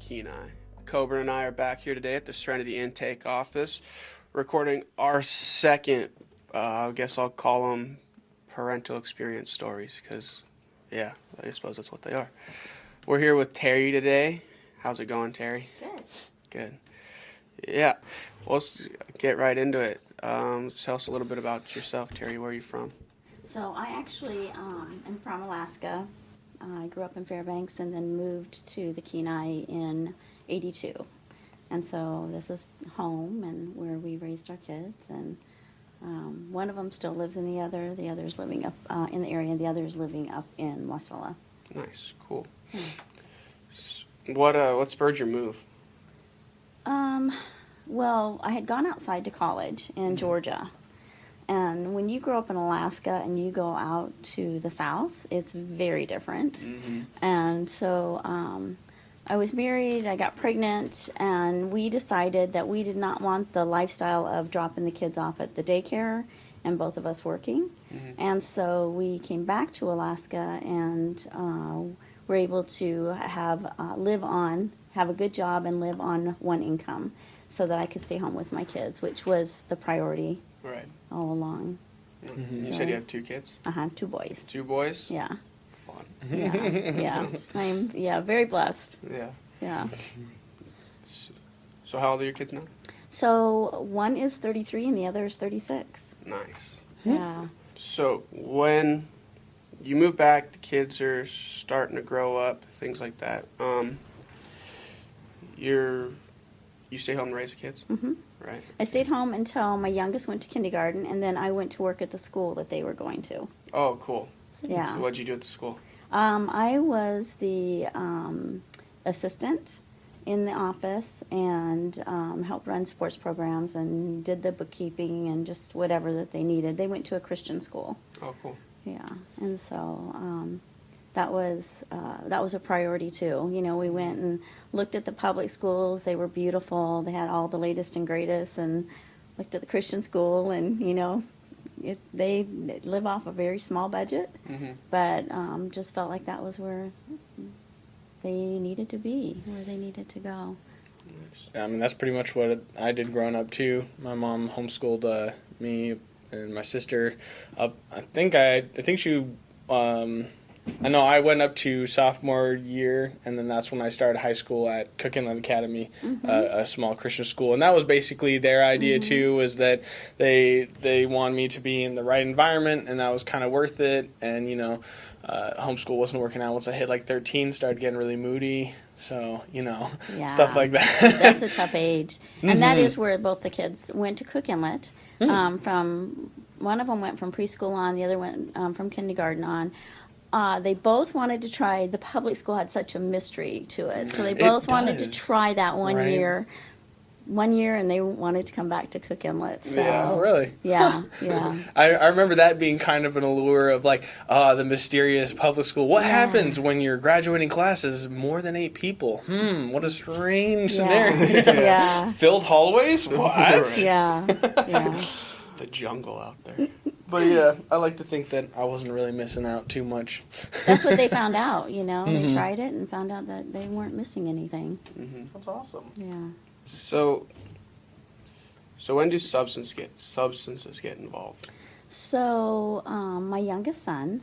Kenai. Koebryn and I are back here today at the Serenity Intake office, recording our second, I guess I'll call them parental experience stories, because, yeah, I suppose that's what they are. We're here with Terri today. How's it going, Terri? Good. Good. Yeah, well, let's get right into it. Tell us a little bit about yourself, Terri. Where are you from? So I actually am from Alaska. I grew up in Fairbanks and then moved to the Kenai in '82. And so this is home and where we raised our kids. And one of them still lives in the other's living up in the area, and the other's living up in Wasilla. Nice, cool. What spurred your move? Well, I had gone outside to college in Georgia. And when you grow up in Alaska and you go out to the south, it's very different. Mm-hmm. And so I was married, I got pregnant, and we decided that we did not want the lifestyle of dropping the kids off at the daycare and both of us working. Mm-hmm. And so we came back to Alaska and were able to have a good job and live on one income so that I could stay home with my kids, which was the priority. Right. All along. Mm-hmm. You So- said you have two kids? I have 2 boys. 2 boys? Yeah, Fun. yeah. I'm very blessed. Yeah. Yeah. So how old are your kids now? So one is 33 and the other is 36. Nice. Yeah. So when you move back, the kids are starting to grow up, things like that. You stay home to raise the kids, hmm right? I stayed home until my youngest went to kindergarten, and then I went to work at the school that they were going to. Oh, cool. Yeah. So what'd you do at the school? I was the assistant in the office and helped run sports programs and did the bookkeeping and just whatever that they needed. They went to a Christian school. Oh, cool. Yeah, and so that was a priority too. You know, we went and looked at the public schools. They were beautiful. They had all the latest and greatest, and looked at the Christian school, and you know, they live off a very small budget, Mm-hmm. but just felt like that was where they needed to be, where they needed to go. Nice. I mean, that's pretty much what I did growing up, too. My mom homeschooled me and my sister up. I think she, I know I went up to sophomore year, and then that's when I started high school at Cook Inlet Academy, a small Christian school. And that was basically their idea, too, was that they wanted me to be in the right environment, and that was kind of worth it. And, you know, homeschool wasn't working out once I hit like 13, started getting really moody. So, you know, Yeah. stuff like that. That's a tough age, and that is where both the kids went to Cook Inlet. From one of them went from preschool on, the other went from kindergarten on. They both wanted to try. The public school had such a mystery to it, so they both wanted to does. try that one Right. year. One year, and they wanted to come back to Cook Inlet. So, Yeah. Oh, really? yeah, yeah. I remember that being kind of an allure of like, the mysterious public school. What happens when your graduating class is more than 8 people? What a strange scenario. Yeah, Filled hallways? What? Right. yeah, yeah. The jungle out there. But yeah, I like to think that I wasn't really missing out too much. That's what they found out. You know, they tried it and found out that they weren't missing anything. Mm-hmm. That's awesome. Yeah. So when do substances get involved? So, my youngest son,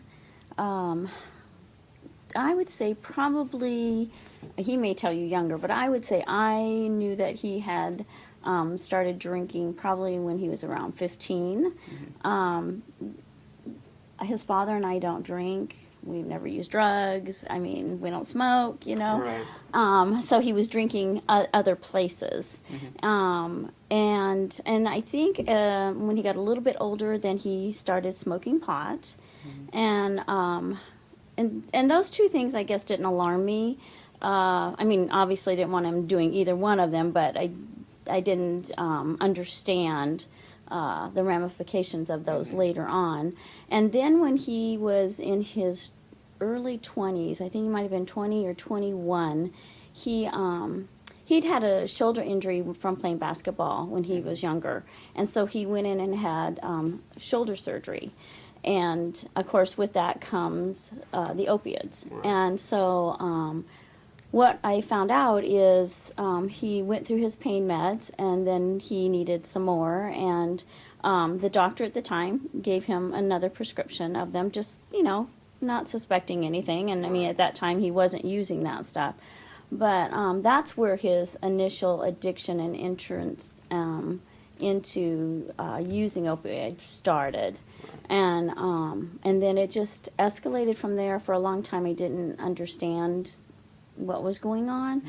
I would say probably, he may tell you younger, but I would say I knew that he had started drinking probably when he was around 15. His father and I don't drink. We've never used drugs. I mean, we don't smoke, you know. Right. So he was drinking other places. And I think when he got a little bit older, then he started smoking pot. And those 2 things, I guess, didn't alarm me. I mean, obviously I didn't want him doing either one of them, but I didn't understand the ramifications of those later on. And then when he was in his early 20s, I think he might have been 20 or 21, he'd had a shoulder injury from playing basketball when he was younger. And so he went in and had shoulder surgery. And, of course, with that comes the opiates. Right. And so what I found out is he went through his pain meds, and then he needed some more, and the doctor at the time gave him another prescription of them, just, not suspecting anything. And I mean, at that time, he wasn't using that stuff. But that's where his initial addiction and entrance into using opioids started. And then it just escalated from there. For a long time, he didn't understand what was going on.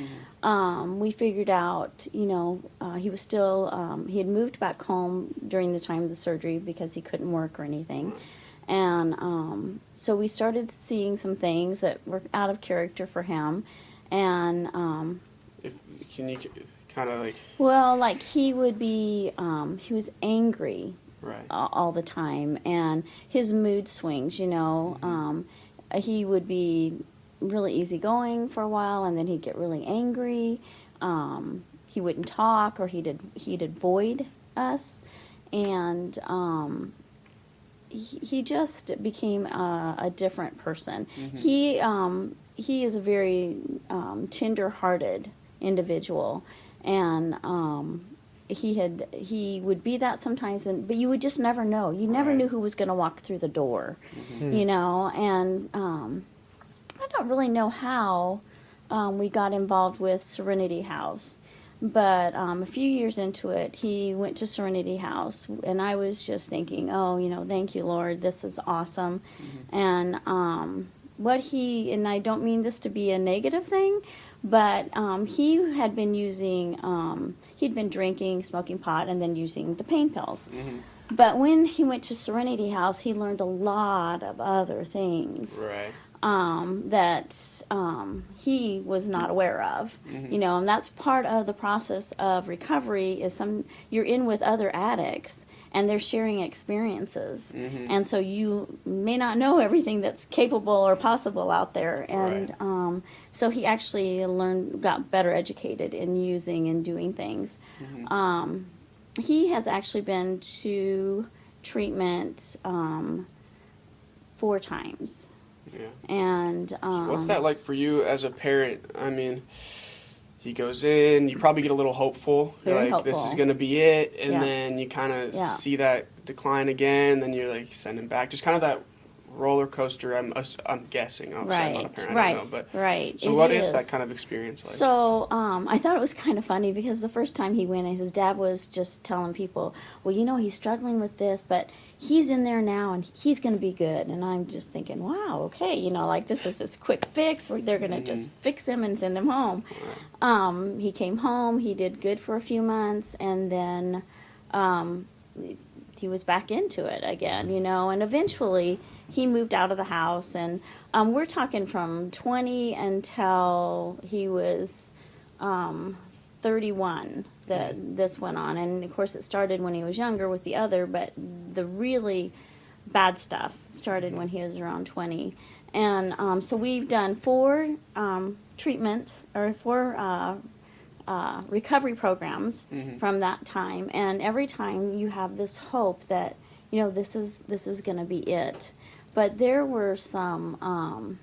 We figured out, he was still, he had moved back home during the time of the surgery because he couldn't work or anything. And so we started seeing some things that were out of character for him. And Can you kind of like... well, like he would be, he was angry Right. all the time, and his mood swings, he would be really easygoing for a while, and then he'd get really angry. He wouldn't talk, or he'd avoid us, and he just became a different person. He is a very tender-hearted individual, and he would be that sometimes, but you would just never know. You never knew who was going to walk through the door, and I don't really know how we got involved with Serenity House, but a few years into it, he went to Serenity House, and I was just thinking, thank you, Lord, this is awesome. And and I don't mean this to be a negative thing, but he had been he'd been drinking, smoking pot, and then using the pain pills. But when he went to Serenity House, he learned a lot of other things. Right. That he was not aware of, and that's part of the process of recovery. Is you're in with other addicts, and they're sharing experiences, and so you may not know everything that's capable or possible out there. And so he actually got better educated in using and doing things. He has actually been to treatment 4 times. Yeah. And what's that like for you as a parent? I mean, he goes in, you probably get a little hopeful. You're Very like, this hopeful. is going to be it. And Yeah. then you kind of Yeah. see that decline again. Then you're like, send him back. Just kind of that roller coaster, I'm guessing. Obviously, I'm not a parent, I don't know. But, right. so what is that kind of experience like? So I thought it was kind of funny because the first time he went in, his dad was just telling people, well, he's struggling with this, but he's in there now and he's going to be good. And I'm just thinking, wow, okay, like this is this quick fix where they're going to just fix him and send him home. He came home, he did good for a few months, and then he was back into it again, and eventually he moved out of the house, and we're talking from 20 until he was 31 that this went on. And of course it started when he was younger with the other, but the really bad stuff started when he was around 20. And so we've done 4 treatments, or 4 recovery programs from that time, and every time you have this hope that this is going to be it. But there were sometimes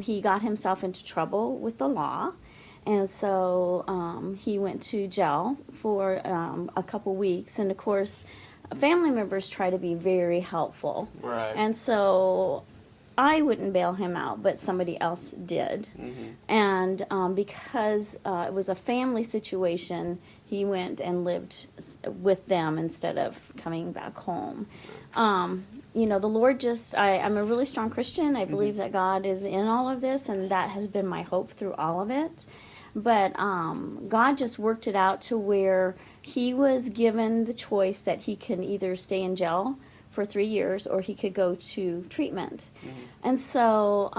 he got himself into trouble with the law, and so he went to jail for a couple weeks. And of course, family members try to be very helpful, Right. and so I wouldn't bail him out, but somebody else did. And because it was a family situation, he went and lived with them instead of coming back home. The Lord I'm a really strong Christian. I believe that God is in all of this, and that has been my hope through all of it. But God just worked it out to where he was given the choice that he can either stay in jail for 3 years, or he could go to treatment. And so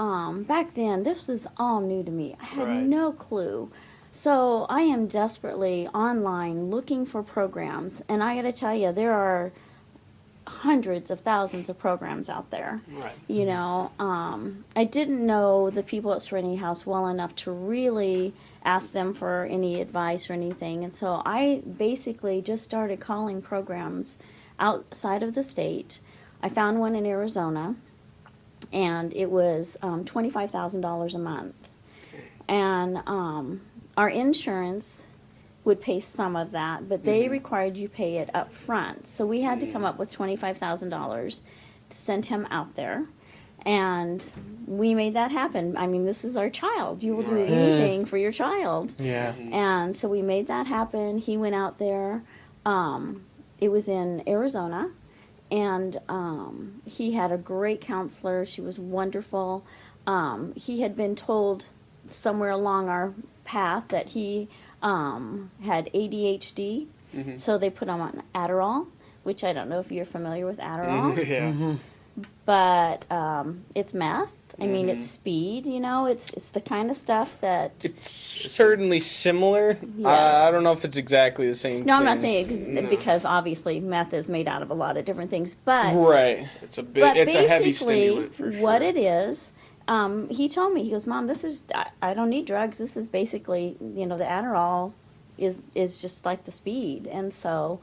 back then, this was all new to me. I had no clue. So I am desperately online looking for programs, and I got to tell you, there are hundreds of thousands of programs out there. Right. I didn't know the people at Serenity House well enough to really ask them for any advice or anything, and so I basically just started calling programs outside of the state. I found one in Arizona, and it was $25,000 a month. And our insurance would pay some of that, but they required you pay it up front. So we had to come up with $25,000 to send him out there. And we made that happen. I mean, this is our child. You will do anything for your child. Yeah. And so we made that happen. He went out there. It was in Arizona. And he had a great counselor. She was wonderful. He had been told somewhere along our path that he had ADHD. So they put him on Adderall, which I don't know if you're familiar with Adderall. Yeah. But it's meth. I mean, it's speed. You know, it's the kind of stuff that. It's certainly similar. Yes. I don't know if it's exactly the same. No, I'm not thing. saying because obviously meth is made out of a lot of different things, but Right. It's a big, but it's a heavy basically stimulant for sure. what it is. He told me, he goes, Mom, this is I don't need drugs. This is basically, you know, the Adderall is just like the speed, and so.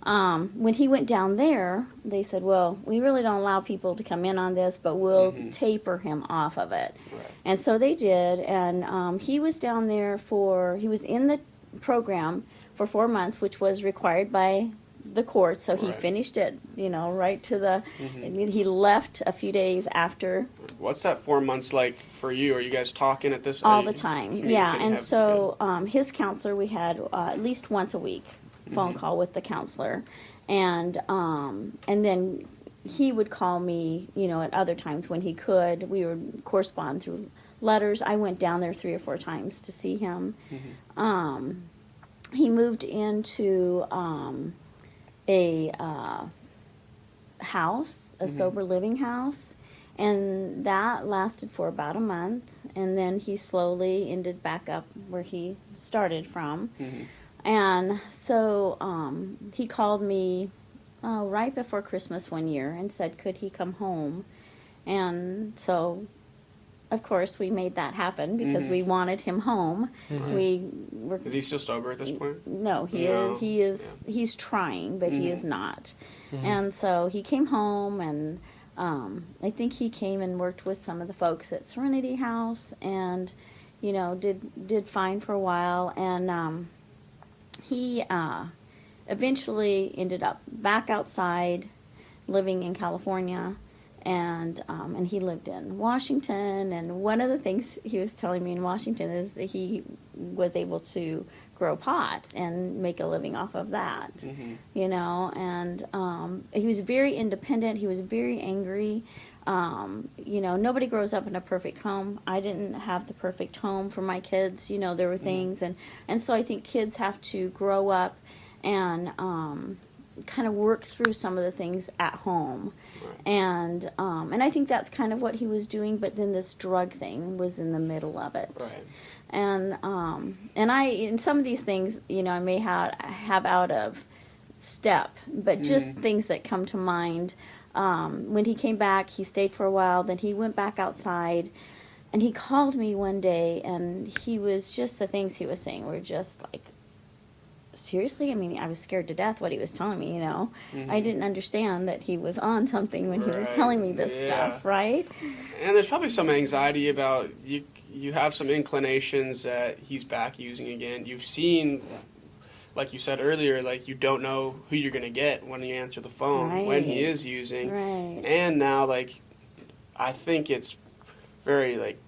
When he went down there, they said, well, we really don't allow people to come in on this, but we'll taper him off of it. Right. And so they did, and he was down there he was in the program for 4 months, which was required by the court, so he Right. finished it, you know, right to the, and then he left a few days after. What's that 4 months like for you? Are you guys talking at this? All are the you time, yeah, communicating? and Have- so his counselor, we had at least once a week phone call with the counselor, and then he would call me, you know, at other times when he could. We would correspond through letters. I went down there 3 or 4 times to see him. He moved into a house, a sober living house, and that lasted for about a month, and then he slowly ended back up where he started from. And so he called me right before Christmas one year and said, could he come home? And so, of course, we made that happen because we wanted him home. We were. Is he still sober at this point? No, No. he is. He's trying, but he is not. And so he came home, and I think he came and worked with some of the folks at Serenity House, and you know, did fine for a while, and he eventually ended up back outside, living in California, and he lived in Washington. And one of the things he was telling me in Washington is that he was able to grow pot and make a living off of that, you know. And he was very independent. He was very angry. You know, nobody grows up in a perfect home. I didn't have the perfect home for my kids. You know, there were things, and so I think kids have to grow up and kind of work through some of the things at home. And I think that's kind of what he was doing, but then this drug thing was in the middle of it. Right. And I, in some of these things, you know, I may have out of step, but just things that come to mind. When he came back, he stayed for a while, then he went back outside, and he called me one day, and he was just, the things he was saying were just like, seriously? I mean, I was scared to death what he was telling me, you know. I didn't understand that he was on something when he was Right. telling me this Yeah. stuff, right? And there's probably some anxiety about you. You have some inclinations that he's back using again. You've seen, like you said earlier, like you don't know who you're gonna get when you answer the phone when he is using. Right. And now, like, I think it's very like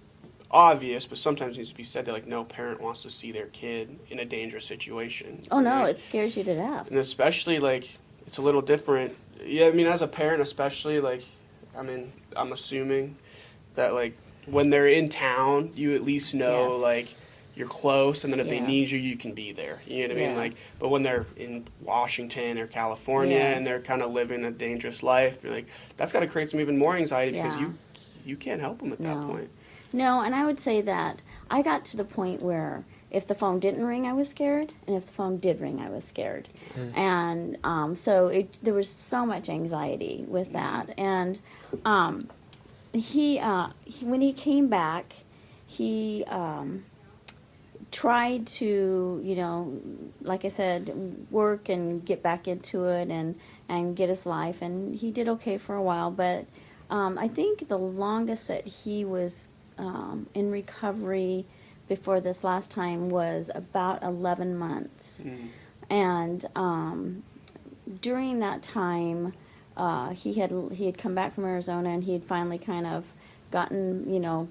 obvious, but sometimes needs to be said that like no parent wants to see their kid in a dangerous situation. Oh, no, right? it scares you to death. And especially like it's a little different. Yeah, I mean, as a parent, especially like, I mean, I'm assuming that like when they're in town, you at least know Yes. like you're close, and then if they Yes. need you, you can be there. You know what I mean? Like, Yes. but when they're in Washington or California Yes. and they're kind of living a dangerous life, you're like that's got to create some even more anxiety because Yeah. you can't help them at that No. point. No, and I would say that I got to the point where if the phone didn't ring, I was scared, and if the phone did ring, I was scared. And so there was so much anxiety with that. And he when he came back, he tried to, you know, like I said, work and get back into it and get his life, and he did okay for a while, but I think the longest that he was in recovery before this last time was about 11 months. And during that time, he had come back from Arizona, and he had finally kind of gotten,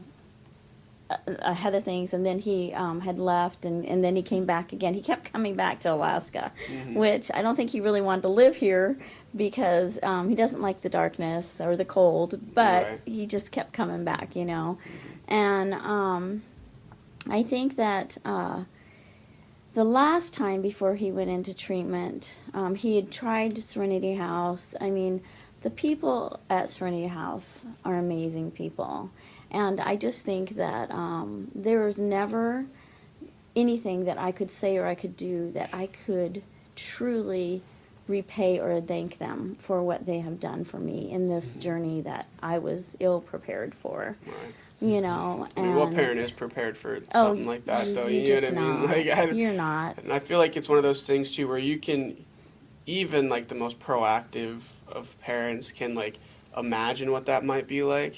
ahead of things, and then he had left, and then he came back again. He kept coming back to Alaska, which I don't think he really wanted to live here, because he doesn't like the darkness or the cold, but Right. he just kept coming back, And I think that the last time before he went into treatment, he had tried Serenity House. I mean, the people at Serenity House are amazing people. And I just think that there was never anything that I could say or I could do that I could truly repay or thank them for what they have done for me in this journey that I was ill prepared for. Right. And I mean, what parent is prepared for something like that, though? You know just what I mean? not. You're not. And I feel like it's one of those things too, where you can, even like the most proactive of parents can like imagine what that might be like,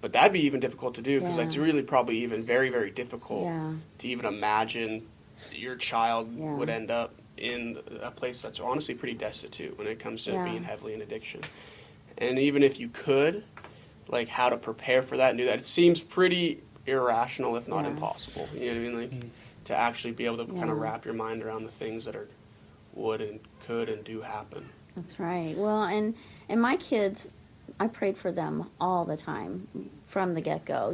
but that'd be even difficult to do, because Yeah. it's really probably even very, very difficult Yeah. to even imagine your child Yeah. would end up in a place that's honestly pretty destitute when it comes to Yeah. being heavily in addiction. And even if you could, like, how to prepare for that and do that, it seems pretty irrational, if not Yeah. impossible. You know what I mean? Like, to actually be able to kind of Yeah. wrap your mind around the things that would and could and do happen. That's right. Well, and my kids, I prayed for them all the time from the get-go,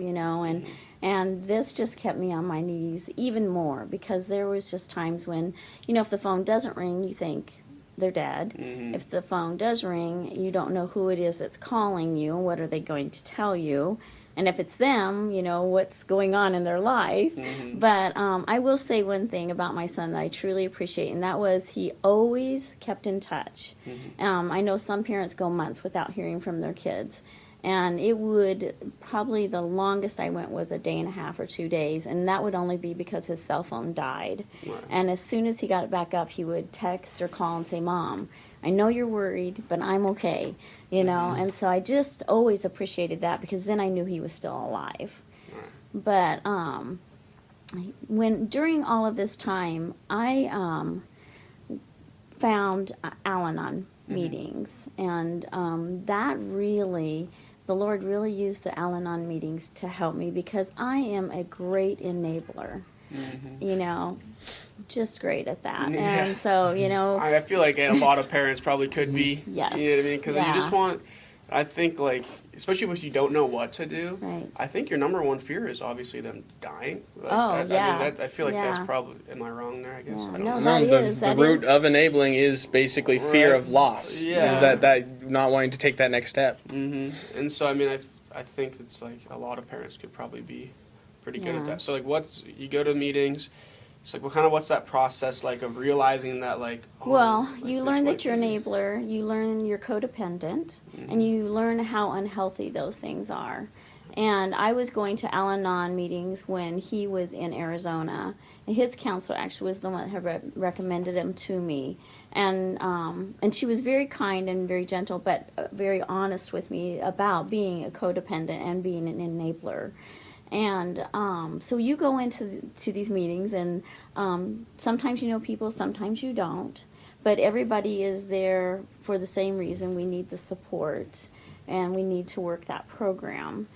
and this just kept me on my knees even more, because there was just times when, if the phone doesn't ring, you think they're dead. If the phone does ring, you don't know who it is that's calling you, what are they going to tell you, and if it's them, what's going on in their life. But I will say one thing about my son that I truly appreciate, and that was he always kept in touch. I know some parents go months without hearing from their kids, and it would probably, the longest I went was a day and a half or 2 days, and that would only be because his cell phone died. Right. And as soon as he got it back up, he would text or call and say, "Mom, I know you're worried, but I'm okay," and so I just always appreciated that, because then I knew he was still alive. But during all of this time, I found Al-Anon meetings, and that really, the Lord really used the Al-Anon meetings to help me, because I am a great enabler, just great at that. Yeah. And so, I feel like a lot of parents probably could be. Yes. You know what I mean? Because you just Yeah. want, I think, like, especially if you don't know what to do, Right. I think your number one fear is obviously them dying. Like, Oh, I yeah. mean, I feel like that's Yeah. probably, am I wrong there, I guess? Yeah. I don't No, know. that the root is- of enabling is basically fear Right. of loss. Yeah. Is that not wanting to take that next step. And so, I mean, I think it's like a lot of parents could probably be pretty good Yeah. at that. So, like, you go to meetings, it's like, what's that process like of realizing that, like, Well, like, you this learn might that you're an be- enabler, you learn you're codependent, and you learn how unhealthy those things are. And I was going to Al-Anon meetings when he was in Arizona, and his counselor actually was the one that had recommended him to me. And she was very kind and very gentle, but very honest with me about being a codependent and being an enabler. And so you go into these meetings, and sometimes you know people, sometimes you don't. But everybody is there for the same reason. We need the support, and we need to work that program.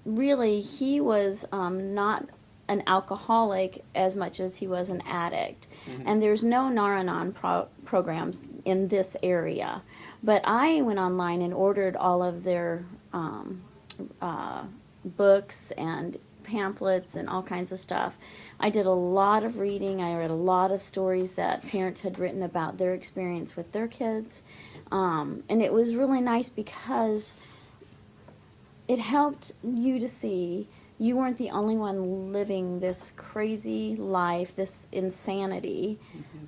Really, he was not an alcoholic as much as he was an addict. And there's no Al-Anon programs in this area. But I went online and ordered all of their books and pamphlets and all kinds of stuff. I did a lot of reading. I read a lot of stories that parents had written about their experience with their kids. And it was really nice, because it helped you to see you weren't the only one living this crazy life, this insanity.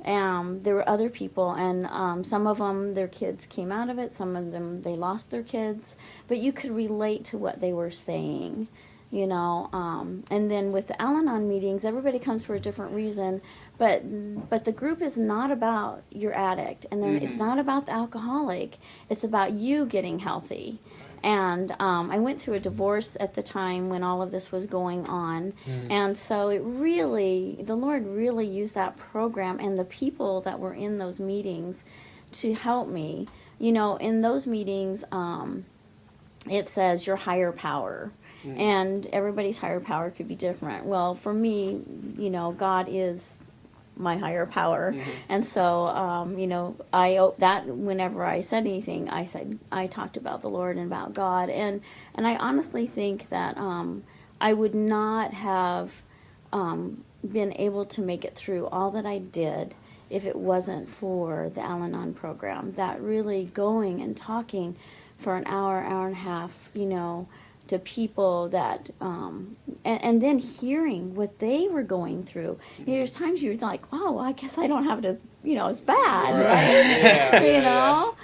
There were other people, and some of them, their kids came out of it. Some of them, they lost their kids. But you could relate to what they were saying, And then with the Al-Anon meetings, everybody comes for a different reason. But the group is not about your addict, and it's not about the alcoholic. It's about you getting healthy. And I went through a divorce at the time when all of this was going on. And so the Lord really used that program and the people that were in those meetings to help me. In those meetings, it says your higher power. And everybody's higher power could be different. Well, for me, God is my higher power. And so, that whenever I said anything, I talked about the Lord and about God. And I honestly think that I would not have been able to make it through all that I did if it wasn't for the Al-Anon program. That really going and talking for an hour and a half, to people that, and then hearing what they were going through. There's times you're like, wow, I guess I don't have it as, as bad, right?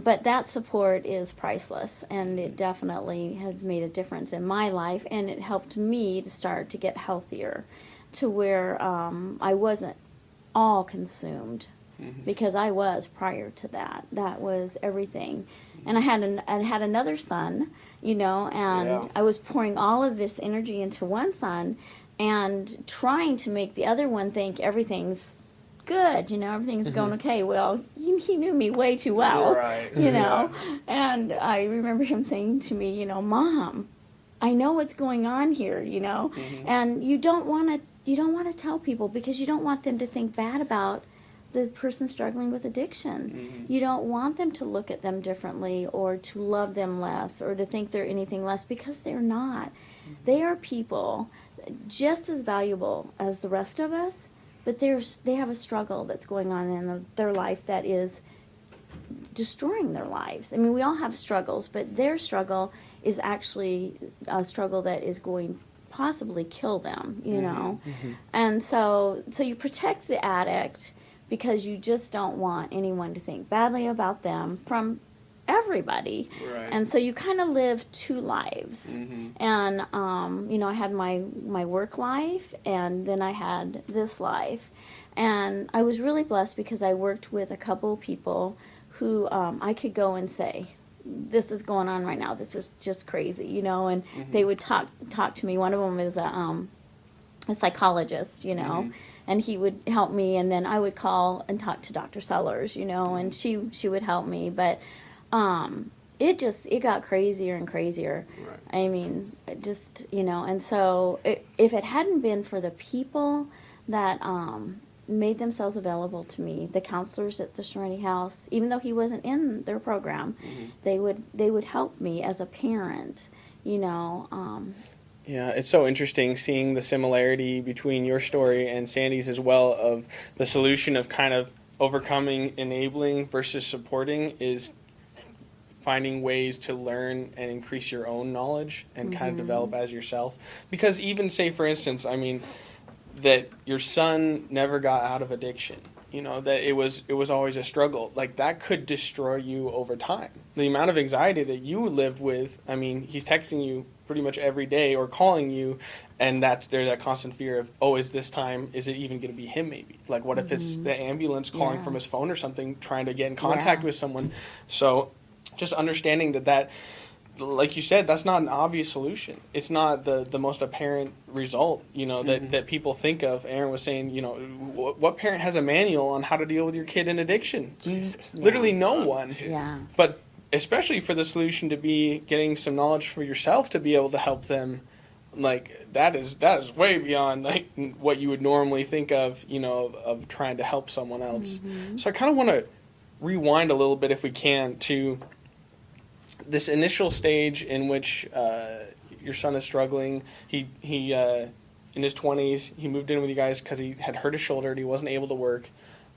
But that support is priceless, and it definitely has made a difference in my life, and it helped me to start to get healthier to where I wasn't all consumed. Because I was prior to that. That was everything. And I had another son, and I was pouring all of this energy into one son and trying to make the other one think everything's good, everything's going okay. Well, he knew me way too well, Right. And I remember him saying to me, Mom, I know what's going on here, and you don't want to tell people because you don't want them to think bad about the person struggling with addiction. You don't want them to look at them differently or to love them less or to think they're anything less, because they're not. They are people just as valuable as the rest of us, but they have a struggle that's going on in their life that is destroying their lives. I mean, we all have struggles, but their struggle is actually a struggle that is going possibly kill them, And so you protect the addict because you just don't want anyone to think badly about them from everybody. Right. And so you kind of live two lives. And, I had my work life, and then I had this life. And I was really blessed because I worked with a couple of people who I could go and say, this is going on right now. This is just crazy, and they would talk to me. One of them is a psychologist, and he would help me, and then I would call and talk to Dr. Sellers, and she would help me. But it got crazier and crazier. Right. I mean, and so if it hadn't been for the people that made themselves available to me, the counselors at the Serenity House, even though he wasn't in their program, they would help me as a parent, Yeah, it's so interesting seeing the similarity between your story and Sandy's as well, of the solution of kind of overcoming enabling versus supporting is finding ways to learn and increase your own knowledge and kind of develop as yourself. Because even say, for instance, I mean, that your son never got out of addiction, that it was always a struggle. Like, that could destroy you over time. The amount of anxiety that you lived with, I mean, he's texting you pretty much every day or calling you, and there's that constant fear of, is it even going to be him maybe? Like, what if it's the ambulance calling from his phone or something, trying to get in contact with someone? So just understanding that, like you said, that's not an obvious solution. It's not the most apparent result, that people think of. Aaron was saying, what parent has a manual on how to deal with your kid in addiction? Literally no one. Yeah. But especially for the solution to be getting some knowledge for yourself to be able to help them, like, that is way beyond like what you would normally think of, of trying to help someone else. So I kind of want to rewind a little bit, if we can, to this initial stage in which your son is struggling. He in his 20s, he moved in with you guys because he had hurt his shoulder and he wasn't able to work.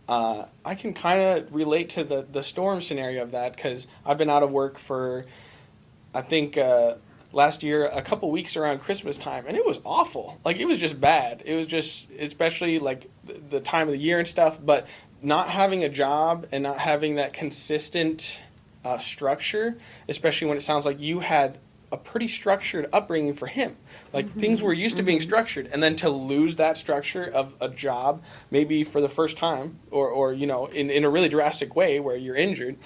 I can kind of relate to the storm scenario of that, because I've been out of work for, I think, last year, a couple weeks around Christmas time, and it was awful. Like, it was just bad. It was just, especially like the time of the year and stuff, but not having a job and not having that consistent structure, especially when it sounds like you had a pretty structured upbringing for him. Like, things were used to being structured, and then to lose that structure of a job, maybe for the first time, or in a really drastic way where you're injured,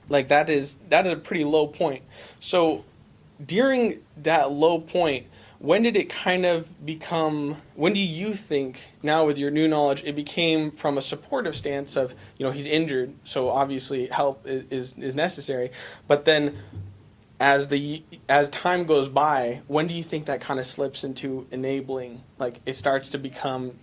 Like that is a pretty low point. So during that low point, when did it kind of become, when do you think now with your new knowledge it became from a supportive stance of, he's injured, so obviously help is necessary, but then as time goes by, when do you think that kind of slips into enabling, like it starts to become,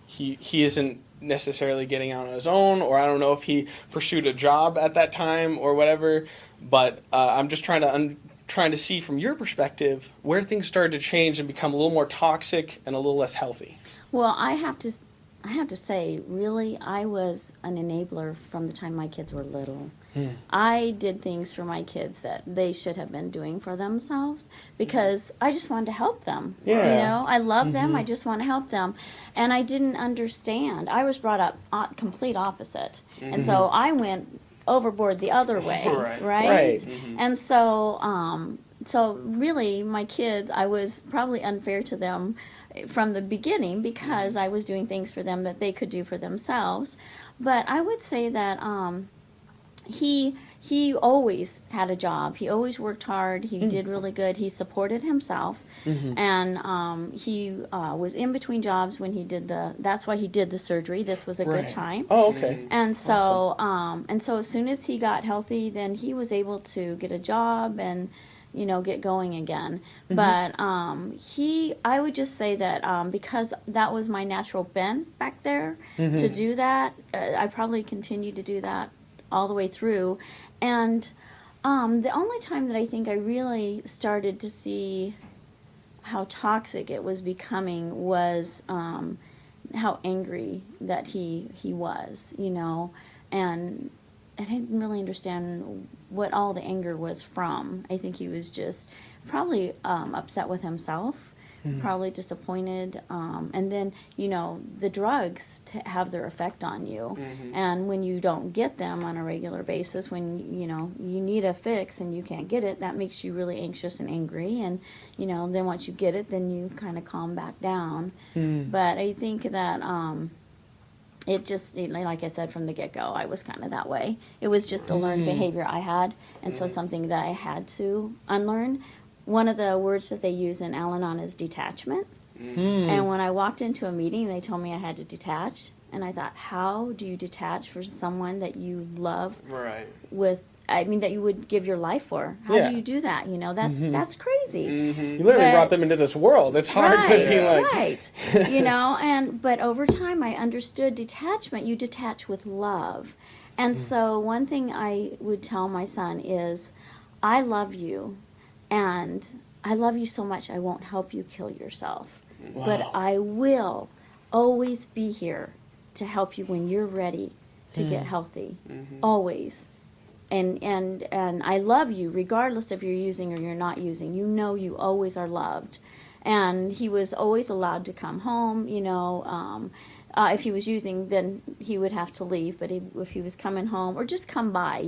he isn't necessarily getting out on his own, or I don't know if he pursued a job at that time or whatever, but I'm just trying to see from your perspective where things started to change and become a little more toxic and a little less healthy. Well, I have to say, really, I was an enabler from the time my kids were little. I did things for my kids that they should have been doing for themselves because I just wanted to help them. Yeah. I love them. I just want to help them. And I didn't understand. I was brought up complete opposite. And so I went overboard the other way, right? And so so really my kids, I was probably unfair to them from the beginning because I was doing things for them that they could do for themselves. But I would say that he always had a job. He always worked hard. He did really good. He supported himself, and he was in between jobs when he did that's why he did the surgery. This was a good time. Oh, okay. And so and so as soon as he got healthy, then he was able to get a job and get going again. But I would just say that because that was my natural bent back there to do that, I probably continued to do that all the way through. And the only time that I think I really started to see how toxic it was becoming was how angry that he was, and I didn't really understand what all the anger was from. I think he was just probably upset with himself, probably disappointed, and then the drugs have their effect on you, and when you don't get them on a regular basis, when you need a fix and you can't get it, that makes you really anxious and angry, and then once you get it, then you kind of calm back down. But I think that it just, like I said from the get-go, I was kind of that way. It was just a learned behavior I had, and so something that I had to unlearn. One of the words that they use in Al-Anon is detachment. And when I walked into a meeting, they told me I had to detach. And I thought, how do you detach from someone that you love that you would give your life for? How do you do that? That's crazy. You literally brought them into this world. It's hard to be like... Right. But over time I understood detachment. You detach with love. And so one thing I would tell my son is, I love you. And I love you so much I won't help you kill yourself. Wow. But I will always be here to help you when you're ready to get healthy. Always. And I love you regardless if you're using or you're not using. You always are loved. And he was always allowed to come home, if he was using, then he would have to leave. But if he was coming home or just come by,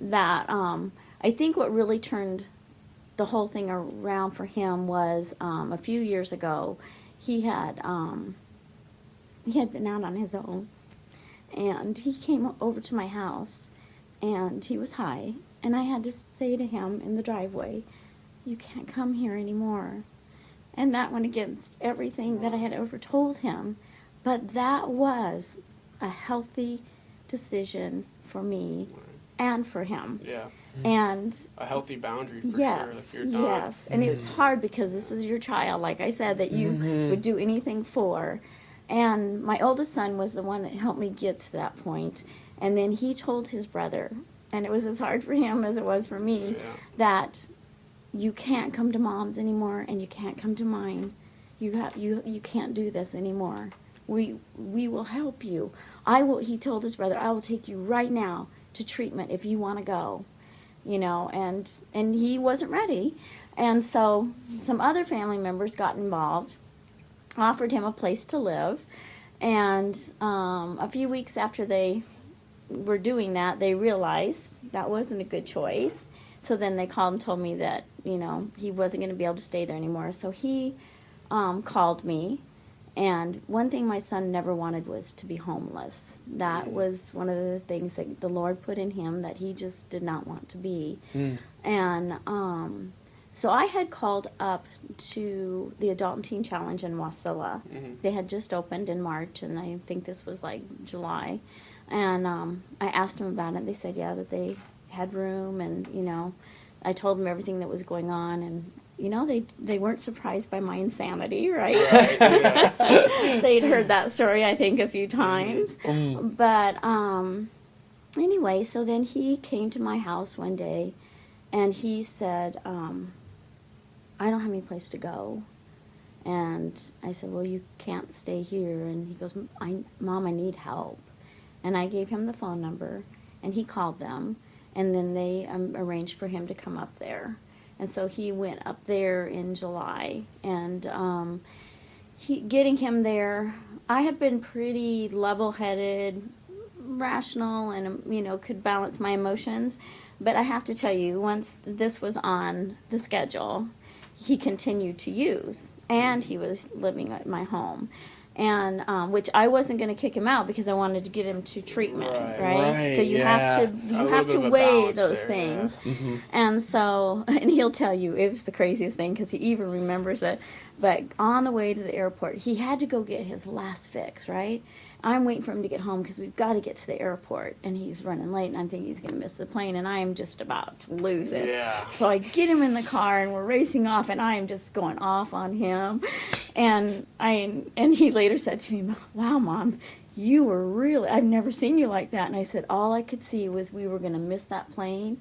that I think what really turned the whole thing around for him was a few years ago. He had been out on his own, and he came over to my house, and he was high, and I had to say to him in the driveway, "You can't come here anymore." And that went against everything that I had ever told him, but that was a healthy decision for me and for him. Yeah. And a healthy boundary for yes, sure. If you're not. yes. And it's hard because this is your child, like I said, that you would do anything for. And my oldest son was the one that helped me get to that point. And then he told his brother, and it was as hard for him as it was for me, that you can't come to mom's anymore and you can't come to mine. You can't do this anymore. We will help you. He told his brother, I will take you right now to treatment if you want to go. And he wasn't ready. And so some other family members got involved, offered him a place to live. And a few weeks after they were doing that, they realized that wasn't a good choice. So then they called and told me that, he wasn't going to be able to stay there anymore. So he called me And one thing my son never wanted was to be homeless. That was one of the things that the Lord put in him that he just did not want to be. And so I had called up to the Adult and Teen Challenge in Wasilla. They had just opened in March, and I think this was like July. And I asked them about it. They said, yeah, that they had room, and, you know, I told them everything that was going on, and, you know, they weren't surprised by my insanity, right? They'd heard that story, I think, a few times. But anyway, so then he came to my house one day, and he said, I don't have any place to go. And I said, well, you can't stay here. And he goes, Mom, I need help. And I gave him the phone number, and he called them, and then they arranged for him to come up there. And so he went up there in July, and getting him there, I have been pretty level-headed, rational, and, you know, could balance my emotions. But I have to tell you, once this was on the schedule, he continued to use, and he was living at my home. And which I wasn't going to kick him out because I wanted to get him to treatment, right? So you have to weigh those things. And so, and he'll tell you it was the craziest thing because he even remembers it. But on the way to the airport, he had to go get his last fix, right? I'm waiting for him to get home because we've got to get to the airport, and he's running late, and I'm thinking he's going to miss the plane, and I am just about to lose it. So I get him in the car, and we're racing off, and I am just going off on him. And he later said to me, wow, Mom, you were really, I've never seen you like that. And I said, all I could see was we were going to miss that plane,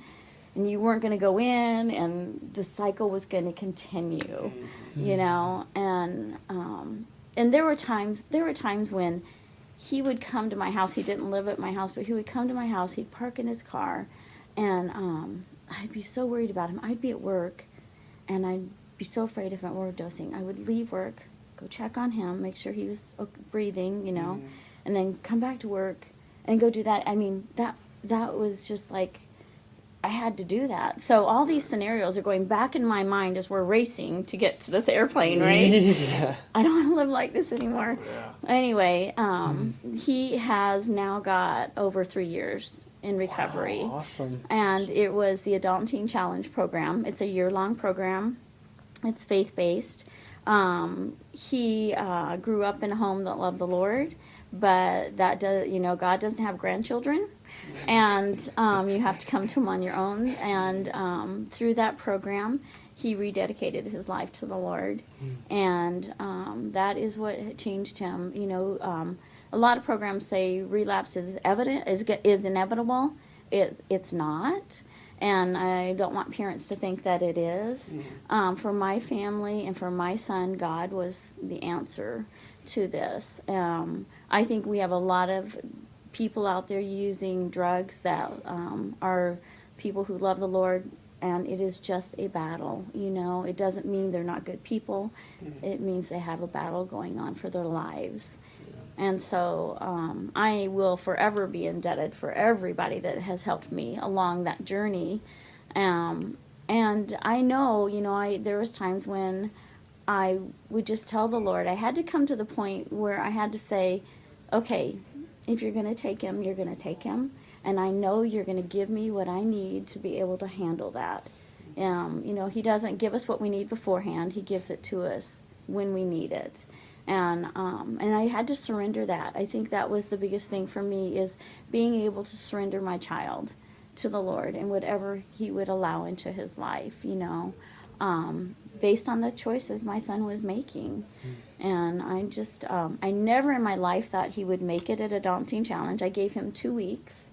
and you weren't going to go in, and the cycle was going to continue, you know. And there were times when he would come to my house. He didn't live at my house, but he would come to my house. He'd park in his car, and I'd be so worried about him. I'd be at work, and I'd be so afraid of him overdosing. I would leave work, go check on him, make sure he was breathing, you know, and then come back to work and go do that. I mean, that was just like, I had to do that. So all these scenarios are going back in my mind as we're racing to get to this airplane, right? I don't want to live like this anymore. Anyway, he has now got over 3 years in recovery. Wow, awesome. And it was the Adult and Teen Challenge program. It's a year-long program. It's faith-based. He grew up in a home that loved the Lord, but that does, you know, God doesn't have grandchildren. And you have to come to him on your own. And through that program, he rededicated his life to the Lord. And that is what changed him. You know, a lot of programs say relapse is inevitable. It's not. And I don't want parents to think that it is. For my family and for my son, God was the answer to this. I think we have a lot of people out there using drugs that are people who love the Lord, and it is just a battle. You know, it doesn't mean they're not good people. It means they have a battle going on for their lives. And so I will forever be indebted for everybody that has helped me along that journey. And I know, you know, there was times when I would just tell the Lord, I had to come to the point where I had to say, okay, if you're going to take him, you're going to take him. And I know you're going to give me what I need to be able to handle that. You know, he doesn't give us what we need beforehand. He gives it to us when we need it. And I had to surrender that. I think that was the biggest thing for me, is being able to surrender my child to the Lord and whatever he would allow into his life, you know, based on the choices my son was making. And I just, I never in my life thought he would make it at Adult and Teen Challenge. I gave him 2 weeks,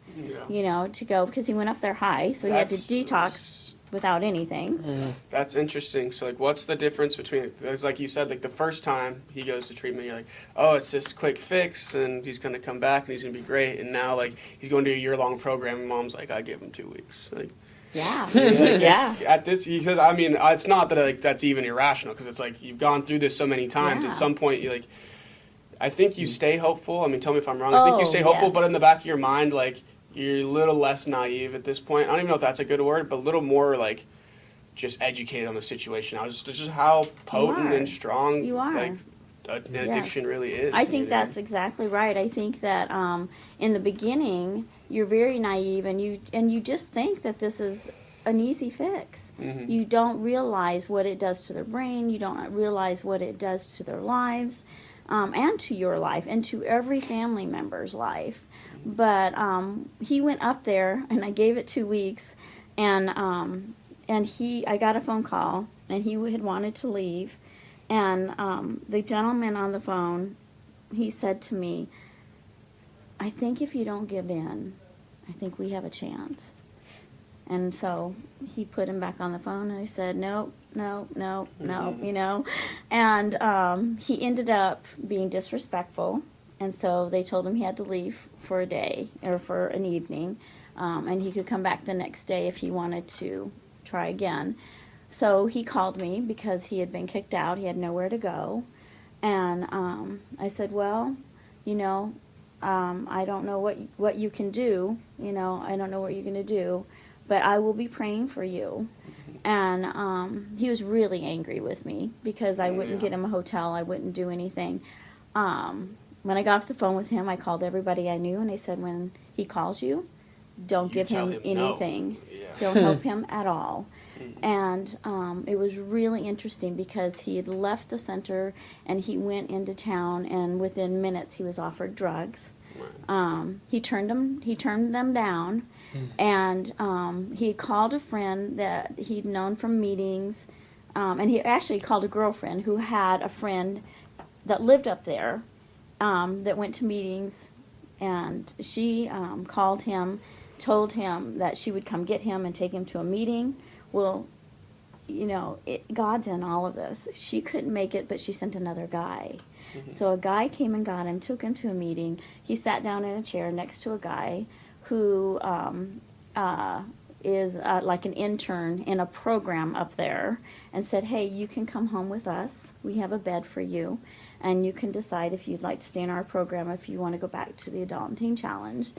you know, to go, because he went up there high, so he had to detox without anything. That's interesting. So, like, what's the difference between, it's like you said, like, the first time he goes to treatment, you're like, oh, it's this quick fix, and he's going to come back, and he's going to be great. And now, like, he's going to a year-long program, and Mom's like, I give him 2 weeks. Like, yeah. like, Yeah. At this, because, I mean, it's not that, like, that's even irrational, because it's like, you've gone through this so many times. Yeah. At some point, you like, I think you stay hopeful. I mean, tell me if I'm wrong. I think you stay hopeful, yes. but in the back of your mind, like, you're a little less naive at this point. I don't even know if that's a good word, but a little more, like, just educated on the situation. I was just how potent and strong You are. like an addiction Yes. really is. I think you know? that's exactly right. I think that in the beginning you're very naive, and you just think that this is an easy fix. Mm-hmm. You don't realize what it does to their brain. You don't realize what it does to their lives, and to your life, and to every family member's life. But he went up there, and I gave it 2 weeks, and I got a phone call, and he had wanted to leave. And the gentleman on the phone, he said to me, I think if you don't give in, I think we have a chance. And so he put him back on the phone, and I said, no, no, no, no, you know. And he ended up being disrespectful. And so they told him he had to leave for a day or for an evening. And he could come back the next day if he wanted to try again. So he called me because he had been kicked out. He had nowhere to go. And I said, well, you know, I don't know what you can do. You know, I don't know what you're going to do, but I will be praying for you. And he was really angry with me because I wouldn't get him a hotel. I wouldn't do anything. When I got off the phone with him, I called everybody I knew, and I said, when he calls you, don't give tell him him no. anything. Yeah. Don't help him at all. And it was really interesting because he had left the center and he went into town, and within minutes he was offered drugs. He turned them down, and he had called a friend that he'd known from meetings, and he actually called a girlfriend who had a friend that lived up there, that went to meetings, and she called him, told him that she would come get him and take him to a meeting. Well, you know, God's in all of this. She couldn't make it, but she sent another guy. So a guy came and got him, took him to a meeting. He sat down in a chair next to a guy who is like an intern in a program up there, and said, hey, you can come home with us. We have a bed for you, and you can decide if you'd like to stay in our program, if you want to go back to the Adult and Teen Challenge.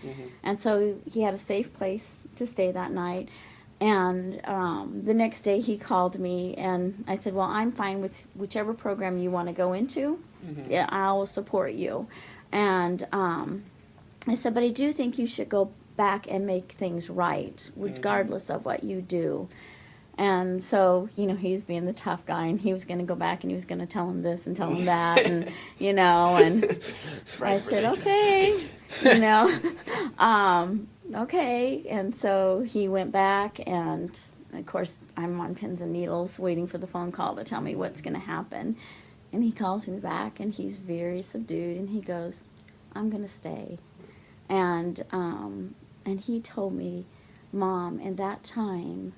And so he had a safe place to stay that night. And the next day he called me, and I said, well, I'm fine with whichever program you want to go into. Yeah, I will support you. And I said, but I do think you should go back and make things right, regardless of what you do. And so, you know, he was being the tough guy, and he was going to go back, and he was going to tell him this and tell him that, and, you know, and I said, okay, you know, okay. And so he went back, and of course I'm on pins and needles waiting for the phone call to tell me what's going to happen. And he calls me back, and he's very subdued, and he goes, I'm going to stay. And he told me, Mom, in that time,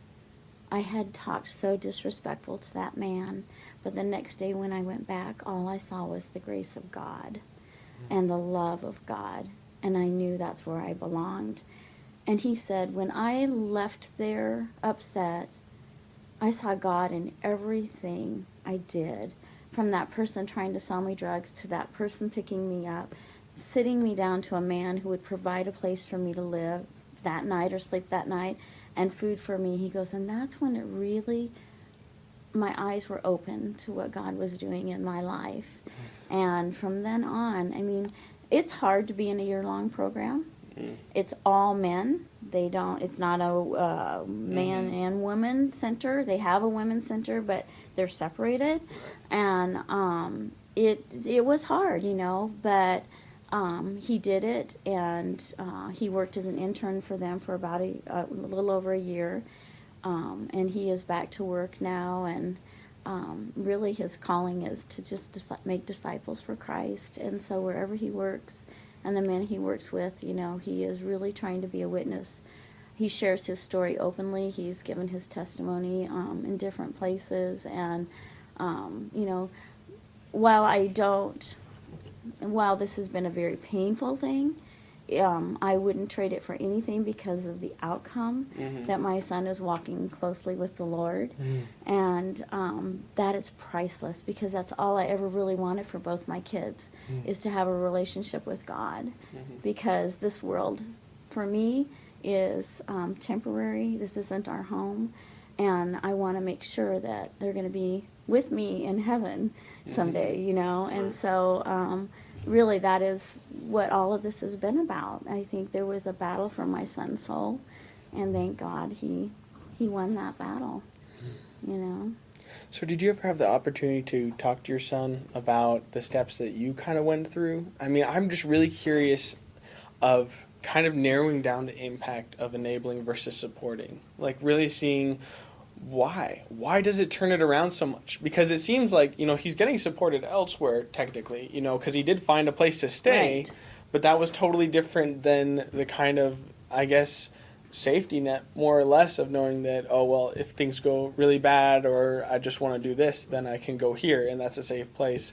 I had talked so disrespectful to that man, but the next day when I went back, all I saw was the grace of God and the love of God, and I knew that's where I belonged. And he said, when I left there upset, I saw God in everything I did, from that person trying to sell me drugs to that person picking me up, sitting me down to a man who would provide a place for me to live that night or sleep that night, and food for me. He goes, and that's when it really, my eyes were open to what God was doing in my life. And from then on, I mean, it's hard to be in a year-long program. It's all men. It's not a man and woman center. They have a women's center, but they're separated. And it was hard, you know, but he did it, and he worked as an intern for them for about a little over a year, and he is back to work now, and really his calling is to just make disciples for Christ. And so wherever he works and the men he works with, you know, he is really trying to be a witness. He shares his story openly. He's given his testimony in different places, and you know, while this has been a very painful thing, I wouldn't trade it for anything because of the outcome, that my son is walking closely with the Lord. And that is priceless, because that's all I ever really wanted for both my kids, is to have a relationship with God. Because this world, for me, is temporary. This isn't our home. And I want to make sure that they're going to be with me in heaven, someday, you know. And so really that is what all of this has been about. I think there was a battle for my son's soul, and thank God he won that battle, you know. So did you ever have the opportunity to talk to your son about the steps that you kind of went through? I mean, I'm just really curious of kind of narrowing down the impact of enabling versus supporting. Like really seeing why. Why does it turn it around so much? Because it seems like, you know, he's getting supported elsewhere technically, you know, because he did find a place to stay, Right. but that was totally different than the kind of, I guess, safety net, more or less, of knowing that, oh, well, if things go really bad or I just want to do this, then I can go here, and that's a safe place.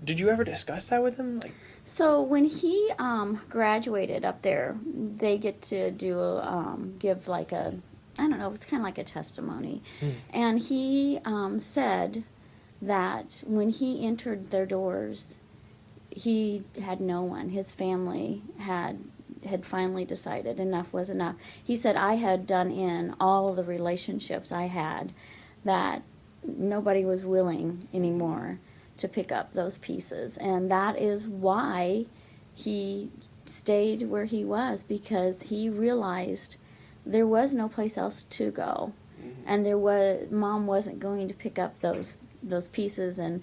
Did you ever discuss that with him? Like, So when he graduated up there, they get to do give like a, I don't know, it's kind of like a testimony. And he said that when he entered their doors, he had no one. His family had finally decided enough was enough. He said, I had done in all of the relationships I had that nobody was willing anymore to pick up those pieces. And that is why he stayed where he was, because he realized there was no place else to go. And mom wasn't going to pick up those pieces and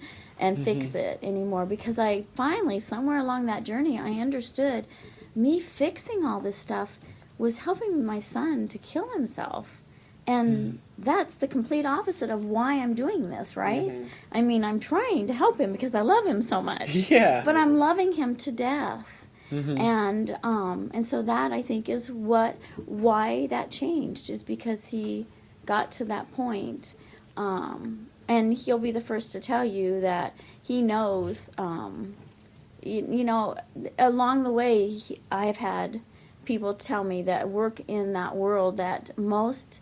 fix it anymore, because I finally, somewhere along that journey, I understood me fixing all this stuff was helping my son to kill himself. And that's the complete opposite of why I'm doing this, right? I mean, I'm trying to help him because I love him so much. yeah. But I'm loving him to death. And so that, I think, is why that changed, is because he got to that point. And he'll be the first to tell you that he knows, you know, along the way, I've had people tell me that work in that world that most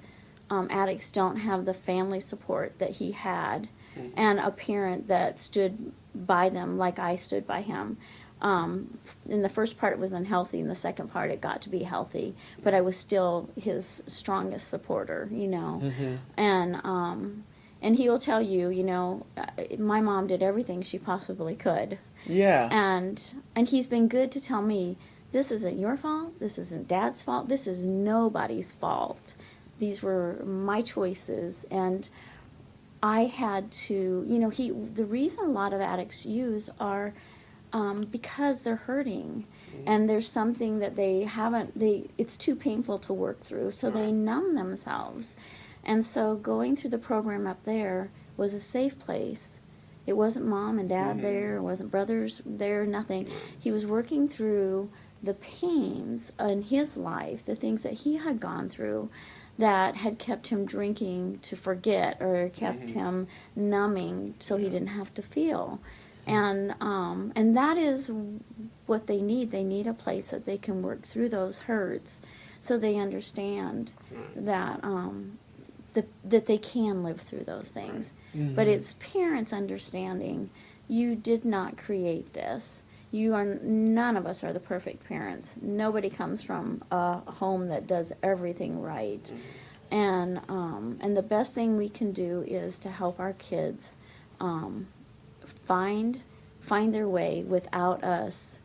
addicts don't have the family support that he had, and a parent that stood by them like I stood by him. In the first part it was unhealthy, in the second part it got to be healthy, but I was still his strongest supporter, you know. And he will tell you, you know, my mom did everything she possibly could. Yeah. And he's been good to tell me, this isn't your fault, this isn't Dad's fault, this is nobody's fault. These were my choices, and I had to, you know, the reason a lot of addicts use are because they're hurting, and there's something that it's too painful to work through, so they numb themselves. And so going through the program up there was a safe place. It wasn't mom and dad there, it wasn't brothers there, nothing. He was working through the pains in his life, the things that he had gone through that had kept him drinking to forget, or kept him numbing so he didn't have to feel. And that is what they need. They need a place that they can work through those hurts, so they understand that that they can live through those things. But it's parents understanding, you did not create this. None of us are the perfect parents. Nobody comes from a home that does everything right. And the best thing we can do is to help our kids find their way without us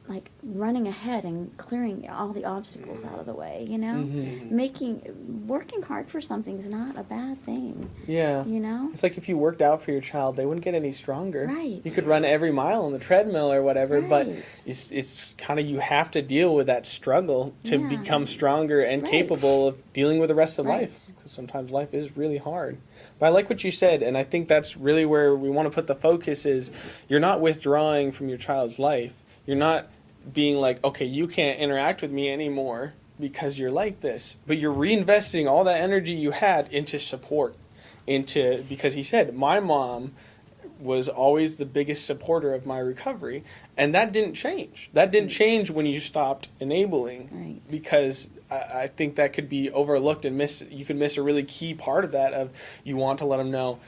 like running ahead and clearing all the obstacles out of the way, you know? Working hard for something's not a bad thing. Yeah. You know? It's like if you worked out for your child, they wouldn't get any stronger. Right. You could run every mile on the treadmill or whatever, but Right. it's kind of, you have to deal with that struggle to Yeah. become stronger and Right. capable of dealing with the rest of Right. life. Because sometimes life is really hard. But I like what you said, and I think that's really where we want to put the focus is, you're not withdrawing from your child's life. You're not being like, okay, you can't interact with me anymore because you're like this. But you're reinvesting all that energy you had into support. Because he said, my mom was always the biggest supporter of my recovery. And that didn't change. That didn't change when you stopped enabling. Right. Because I think that could be overlooked and you could miss a really key part of that, of you want to let them know,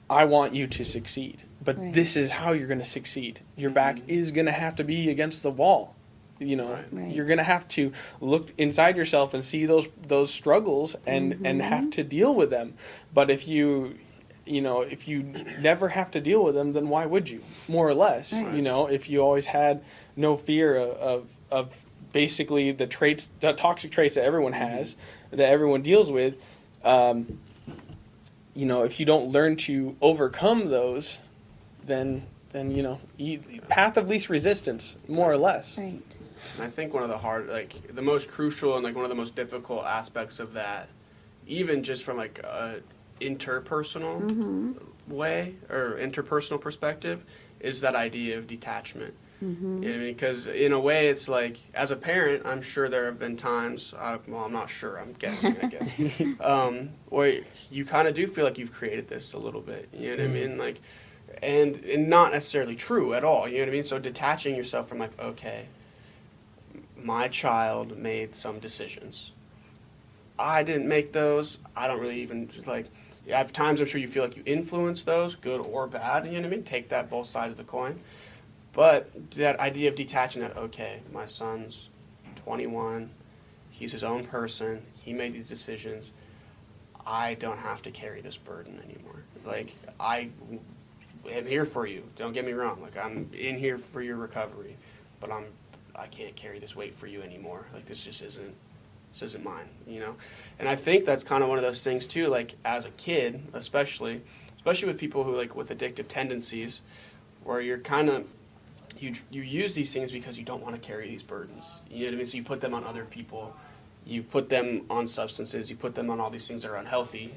I want you to succeed, but Right. this is how you're going to succeed. Your back is going to have to be against the wall. You know, Right. you're going to have to look inside yourself and see those struggles and have to deal with them. But if you if you never have to deal with them, then why would you? More or less, Right. if you always had no fear of basically the toxic traits that everyone has, that everyone deals with, if you don't learn to overcome those, then path of least resistance, more or less. Right. And I think one of the most crucial and like one of the most difficult aspects of that, even just from like a interpersonal way or interpersonal perspective, is that idea of detachment. You know what I mean? Because in a way, it's like, as a parent, I'm sure there have been times, well, I'm not sure, I'm guessing, I guess, where you kind of do feel like you've created this a little bit. You know what I mean? Like, and not necessarily true at all. You know what I mean? So detaching yourself from like, okay, my child made some decisions. I didn't make those. I don't really even like. At times, I'm sure you feel like you influence those, good or bad. You know what I mean? Take that both sides of the coin. But that idea of detaching that, okay, my son's 21, he's his own person, he made these decisions. I don't have to carry this burden anymore. Like, I am here for you. Don't get me wrong. Like, I'm in here for your recovery, but I can't carry this weight for you anymore. Like, this isn't mine, you know? And I think that's kind of one of those things too, like as a kid, especially with people who like with addictive tendencies, where you're kind of, you use these things because you don't want to carry these burdens. You know what I mean? So you put them on other people, you put them on substances, you put them on all these things that are unhealthy.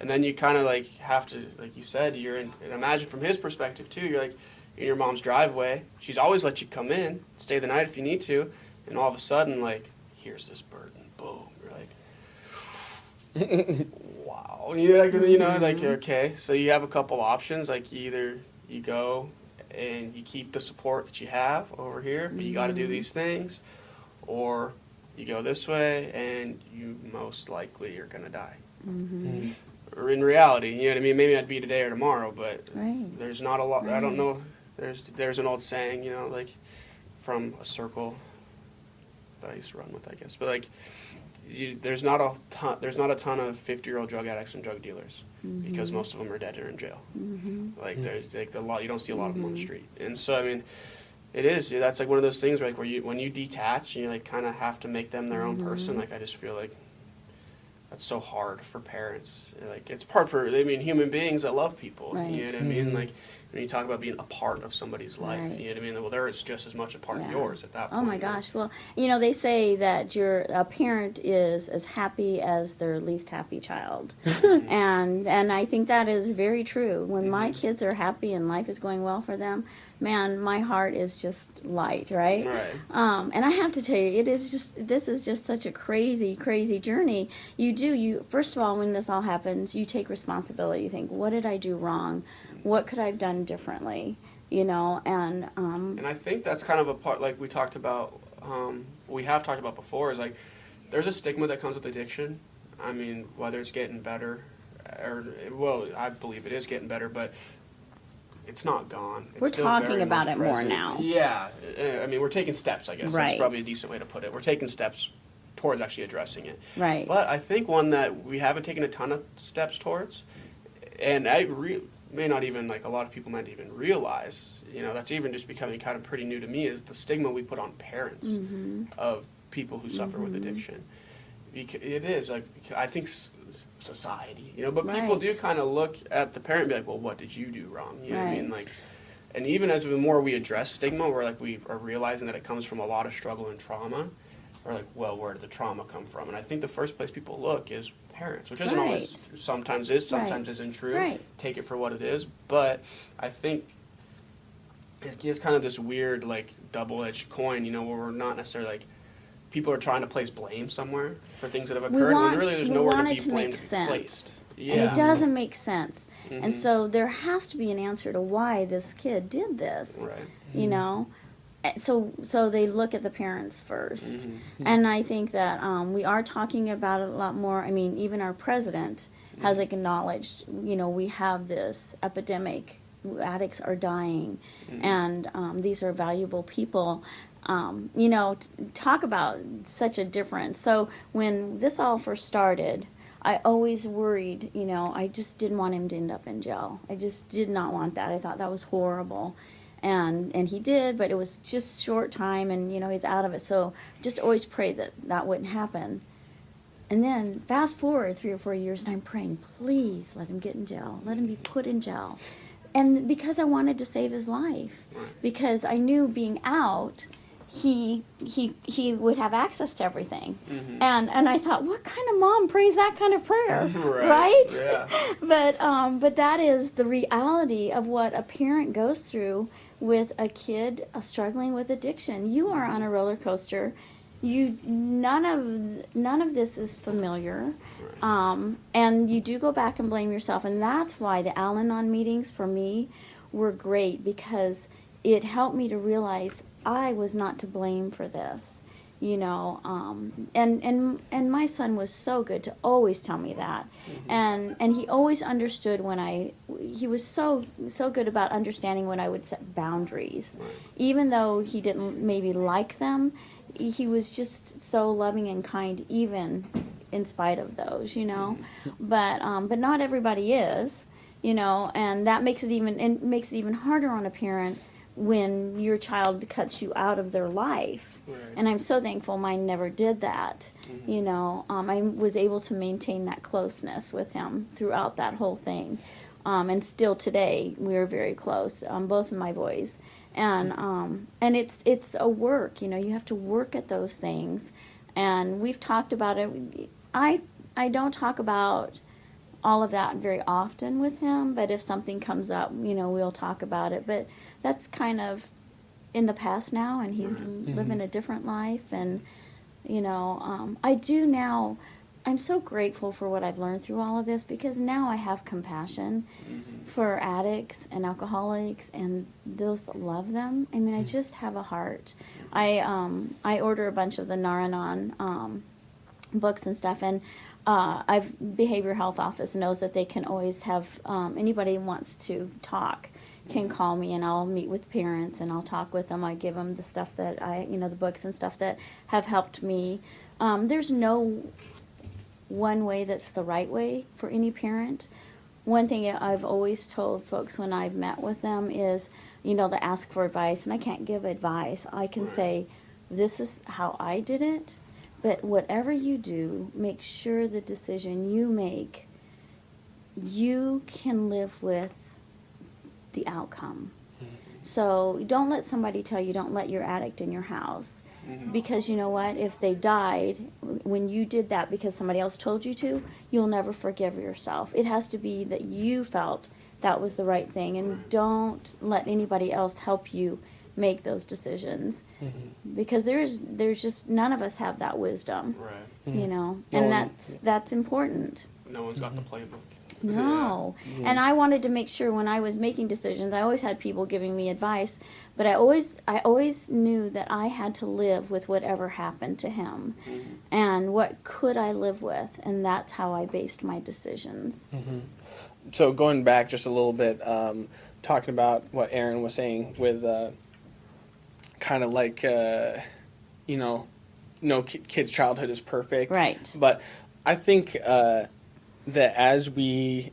And then you kind of like have to, like you said, and imagine from his perspective too, you're like in your mom's driveway, she's always let you come in, stay the night if you need to, and all of a sudden like, here's this burden, boom, you're like, wow, like, okay, so you have a couple options, like either you go and you keep the support that you have over here, but you got to do these things, or you go this way and you most likely are going to die. Or in reality, you know what I mean? Maybe not be today or tomorrow, but there's not a lot. I don't know. There's an old saying, like from a circle that I used to run with, I guess. But like, there's not a ton of 50-year-old drug addicts and drug dealers because most of them are dead or in jail. Like there's like a lot. You don't see a lot of them on the street, and so I mean, it is. That's like one of those things where when you detach, you like kind of have to make them their own person. Like I just feel like that's so hard for parents. Like it's hard for human beings that love people. Right. You know what I mean? Like when you talk about being a part of somebody's life, Right. you know what I mean? Well, there is just as much a part of yours at that point. Oh my gosh. Well, they say that a parent is as happy as their least happy child. and I think that is very true. When my kids are happy and life is going well for them, man, my heart is just light, right? Right. And I have to tell you, this is just such a crazy, crazy journey. You first of all, when this all happens, you take responsibility. You think, what did I do wrong? What could I have done differently? And I think that's kind of a part, like we have talked about before, is like there's a stigma that comes with addiction. I mean, whether it's getting better, I believe it is getting better, but it's not gone. It's we're still talking very about much it more present. now. Yeah, I mean, we're taking steps, I guess. Right. That's probably a decent way to put it. We're taking steps towards actually addressing it. Right. But I think one that we haven't taken a ton of steps towards, and may not even, like a lot of people might even realize, that's even just becoming kind of pretty new to me, is the stigma we put on parents of people who suffer with addiction. It is, like, I think society, but people do kind of look at the parent and be like, well, what did you do wrong? You know what I mean? Like, and even as the more we address stigma, we're like, we are realizing that it comes from a lot of struggle and trauma. Or like, well, where did the trauma come from? And I think the first place people look is parents, which isn't always, sometimes isn't true. Right. Take it for what it is. But I think it's kind of this weird, like, double-edged coin, where we're not necessarily like, people are trying to place blame somewhere for things that have occurred, when really there's nowhere to be blamed to be placed. Yeah. And it doesn't make sense. And so there has to be an answer to why this kid did this. Right. So they look at the parents first. And I think that we are talking about it a lot more. I mean, even our president has acknowledged, we have this epidemic. Addicts are dying, and these are valuable people. Talk about such a difference. So when this all first started, I always worried, I just didn't want him to end up in jail. I just did not want that. I thought that was horrible. And he did, but it was just short time, and he's out of it. So just always pray that that wouldn't happen. And then fast forward 3 or 4 years, and I'm praying, please let him get in jail. Let him be put in jail. And because I wanted to save his life, because I knew being out, he would have access to everything. Mm-hmm. And I thought, what kind of mom prays that kind of prayer, right? Yeah. But that is the reality of what a parent goes through with a kid struggling with addiction. You are on a roller coaster. None of this is familiar, and you do go back and blame yourself, and that's why the Al-Anon meetings for me were great, because it helped me to realize I was not to blame for this, and my son was so good to always tell me that, and he always understood he was so good about understanding when I would set boundaries, even though he didn't maybe like them. He was just so loving and kind, even in spite of those, But not everybody is, and that makes it even harder on a parent when your child cuts you out of their life. Right. And I'm so thankful mine never did that. I was able to maintain that closeness with him throughout that whole thing, and still today we are very close. Both of my boys. And it's a work, you have to work at those things, and we've talked about it. I don't talk about all of that very often with him, but if something comes up, we'll talk about it. But that's kind of in the past now, and he's living a different life, and I do now. I'm so grateful for what I've learned through all of this, because now I have compassion for addicts and alcoholics and those that love them. I mean, I just have a heart. I order a bunch of the Nar-Anon books and stuff, and behavioral health office knows that they can always have anybody who wants to talk can call me, and I'll meet with parents and I'll talk with them. I give them the stuff that the books and stuff that have helped me. There's no one way that's the right way for any parent. One thing I've always told folks when I've met with them is, they ask for advice, and I can't give advice. I can say, this is how I did it, but whatever you do, make sure the decision you make, you can live with the outcome. So don't let somebody tell you, don't let your addict in your house. Because you know what? If they died when you did that because somebody else told you to, you'll never forgive yourself. It has to be that you felt that was the right thing, and don't let anybody else help you make those decisions. Because there's just none of us have that wisdom, and that's important. No one's got the playbook. No. And I wanted to make sure when I was making decisions, I always had people giving me advice, but I always knew that I had to live with whatever happened to him. And what could I live with? And that's how I based my decisions. So going back just a little bit, talking about what Aaron was saying with kind of like, no kid's childhood is perfect. Right. But I think that as we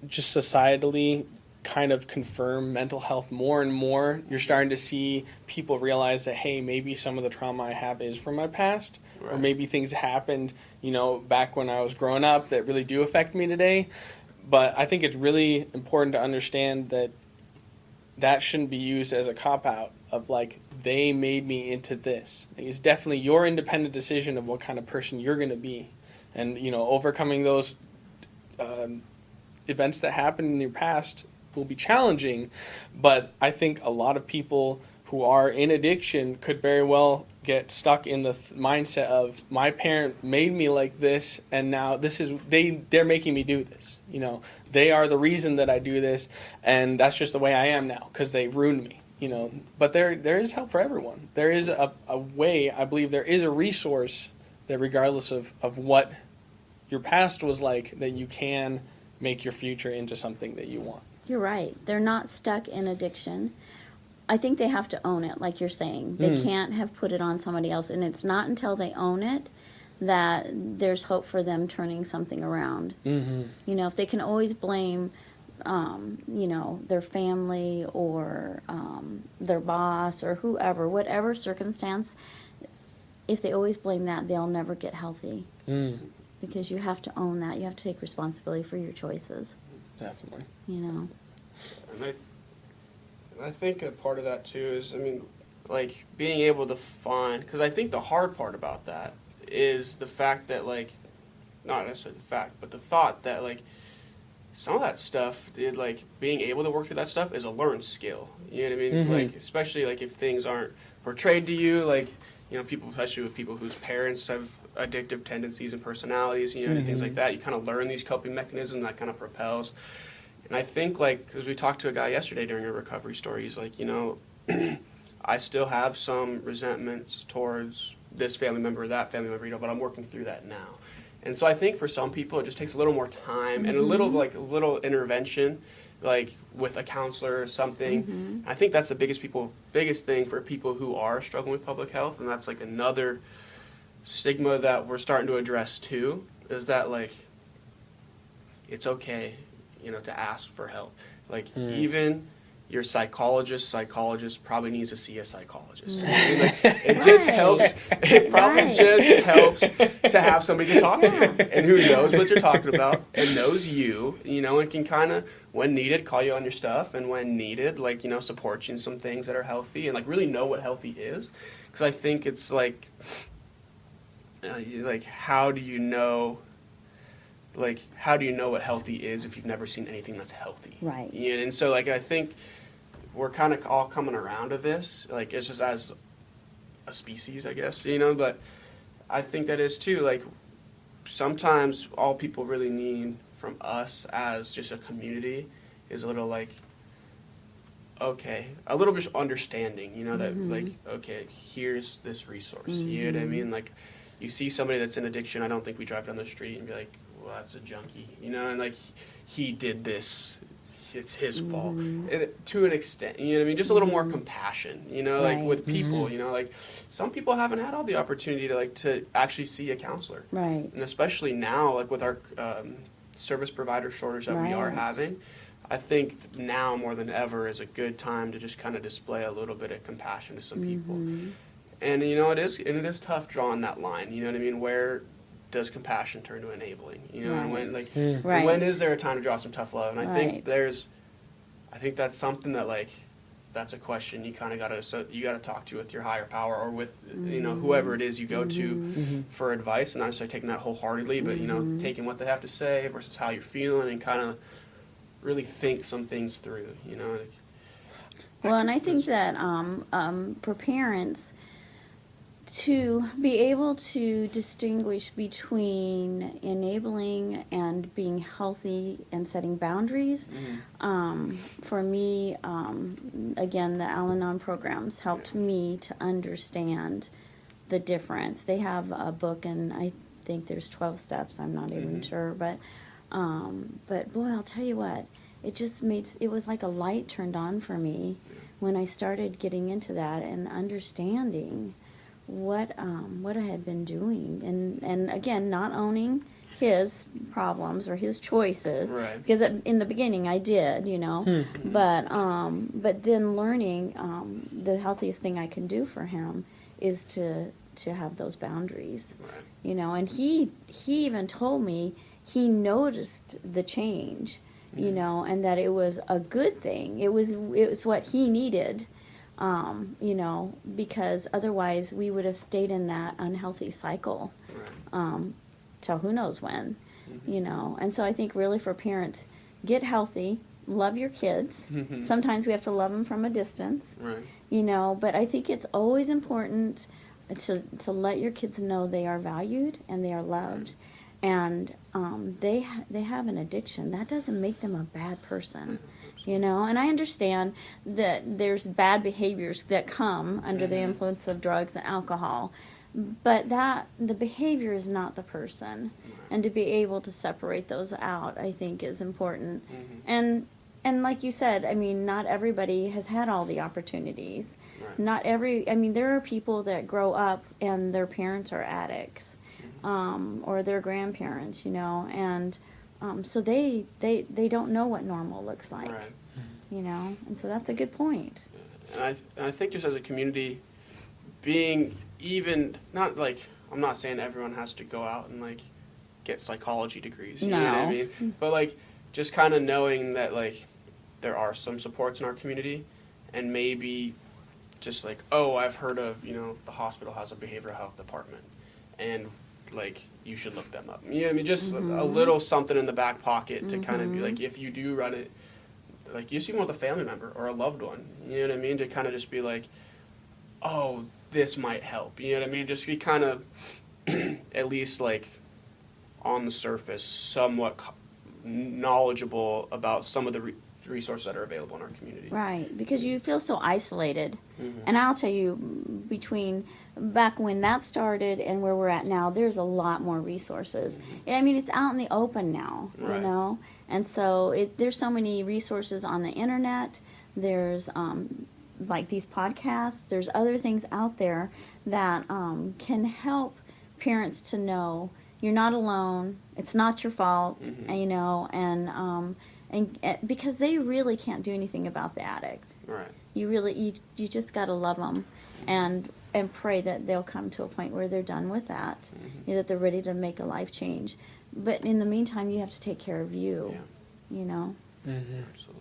just societally kind of confirm mental health more and more, you're starting to see people realize that, hey, maybe some of the trauma I have is from my past, or maybe things happened, back when I was growing up that really do affect me today. But I think it's really important to understand that that shouldn't be used as a cop-out of, like, they made me into this. It's definitely your independent decision of what kind of person you're going to be. And, overcoming those events that happened in your past will be challenging, but I think a lot of people who are in addiction could very well get stuck in the mindset of, my parent made me like this, and now they're making me do this. They are the reason that I do this, and that's just the way I am now because they ruined me. But there is help for everyone. There is a way. I believe there is a resource that, regardless of what your past was like, that you can make your future into something that you want. You're right. They're not stuck in addiction. I think they have to own it, like you're saying. They can't have put it on somebody else, and it's not until they own it that there's hope for them turning something around. Mm-hmm. You know, if they can always blame, you know, their family or their boss or whoever, whatever circumstance, if they always blame that, they'll never get healthy. Mm, Because you have to own that. You have to take responsibility for your choices, definitely. you know. And I think a part of that too is, I mean, like being able to find, because I think the hard part about that is the fact that, like, not necessarily the fact, but the thought that, like, some of that stuff, like, being able to work through that stuff is a learned skill. You know what I mean? Mhm. Like, especially, like, if things aren't portrayed to you, like, you know, people, especially with people whose parents have addictive tendencies and personalities, you know, and things like that, you kind of learn these coping mechanisms that kind of propels. And I think, like, because we talked to a guy yesterday during a recovery story, he's like, you know, I still have some resentments towards this family member or that family member, you know, but I'm working through that now. And so I think for some people it just takes a little more time and a little intervention, like with a counselor or something. I think that's the biggest thing for people who are struggling with public health, and that's like another stigma that we're starting to address too, is that, like, it's okay, you know, to ask for help. Like, even your psychologist probably needs to see a psychologist. I mean, like, it just Right. helps. It probably Right. just helps to have somebody to talk to and who knows what you're talking about and knows you, you know, and can kind of, when needed, call you on your stuff, and when needed, like, you know, support you in some things that are healthy, and like really know what healthy is. Because I think it's like how do you know? Like, how do you know what healthy is if you've never seen anything that's healthy? Right. Yeah, and so, like, I think we're kind of all coming around to this. Like, it's just as a species, I guess, you know, but I think that is too. Like, sometimes all people really need from us as just a community is a little, like, okay, a little bit of understanding, you know, that, like, okay, here's this resource. You know what I mean? Like, you see somebody that's in addiction, I don't think we drive down the street and be like, well, that's a junkie, you know, and like, he did this, it's his fault. And to an extent, you know what I mean? Just a little more compassion, you know, like Right. with people, you know, like some people haven't had all the opportunity to, like, to actually see a counselor. Right. And especially now, like with our service provider shortage that we are Right. having, I think now more than ever is a good time to just kind of display a little bit of compassion to some people. And you know, it is tough drawing that line. You know what I mean? Where does compassion turn to enabling? You know, and when, like, Right. when is there a time to draw some tough love? And I think Right. I think that's something that, like, that's a question you kind of gotta talk to with your higher power or with you know, whoever it is you go to for advice, and not necessarily taking that wholeheartedly, but you know, taking what they have to say versus how you're feeling, and kind of really think some things through. You know. Like, Well, and I think that for parents to be able to distinguish between enabling and being healthy and setting boundaries, for me, again, the Al-Anon programs helped me to understand the difference. They have a book, and I think there's 12 steps. I'm not even sure, but boy, I'll tell you what, it just it was like a light turned on for me when I started getting into that and understanding what I had been doing, and again, not owning his problems or his choices, Right. because in the beginning I did, you know, but then learning the healthiest thing I can do for him is to have those boundaries, Right. you know, and he even told me he noticed the change, you know, and that it was a good thing. It was what he needed. You know, because otherwise we would have stayed in that unhealthy cycle Right. till who knows when, you know. And so I think really for parents, get healthy, love your kids. Sometimes we have to love them from a distance, Right. you know, but I think it's always important to let your kids know they are valued and they are loved. And they have an addiction. That doesn't make them a bad person. You know, and I understand that there's bad behaviors that come under the influence of drugs and alcohol, but the behavior is not the person, and to be able to separate those out, I think, is important. And like you said, I mean, not everybody has had all the opportunities. Right. I mean, there are people that grow up and their parents are addicts. or their grandparents, and so they don't know what normal looks like, Right. and so that's a good point. And I think just as a community, being even, not like, I'm not saying everyone has to go out and like get psychology degrees, you know what I No. mean? But like just kind of knowing that like there are some supports in our community, and maybe just like, oh, I've heard of, the hospital has a behavioral health department, and like you should look them up. You know what I mean? Just a little something in the back pocket to kind of be like, if you do run it, like you see one with a family member or a loved one, you know what I mean? To kind of just be like, oh, this might help. You know what I mean? Just be kind of at least like on the surface, somewhat knowledgeable about some of the resources that are available in our community. Right, because you feel so isolated. Mhm. And I'll tell you, between back when that started and where we're at now, there's a lot more resources. I mean, it's out in the open now, Right. And so there's so many resources on the internet. There's like these podcasts. There's other things out there that can help parents to know you're not alone. It's not your fault, and because they really can't do anything about the addict. Right. You just got to love them and pray that they'll come to a point where they're done with that, that they're ready to make a life change. But in the meantime, you have to take care of you, Absolutely.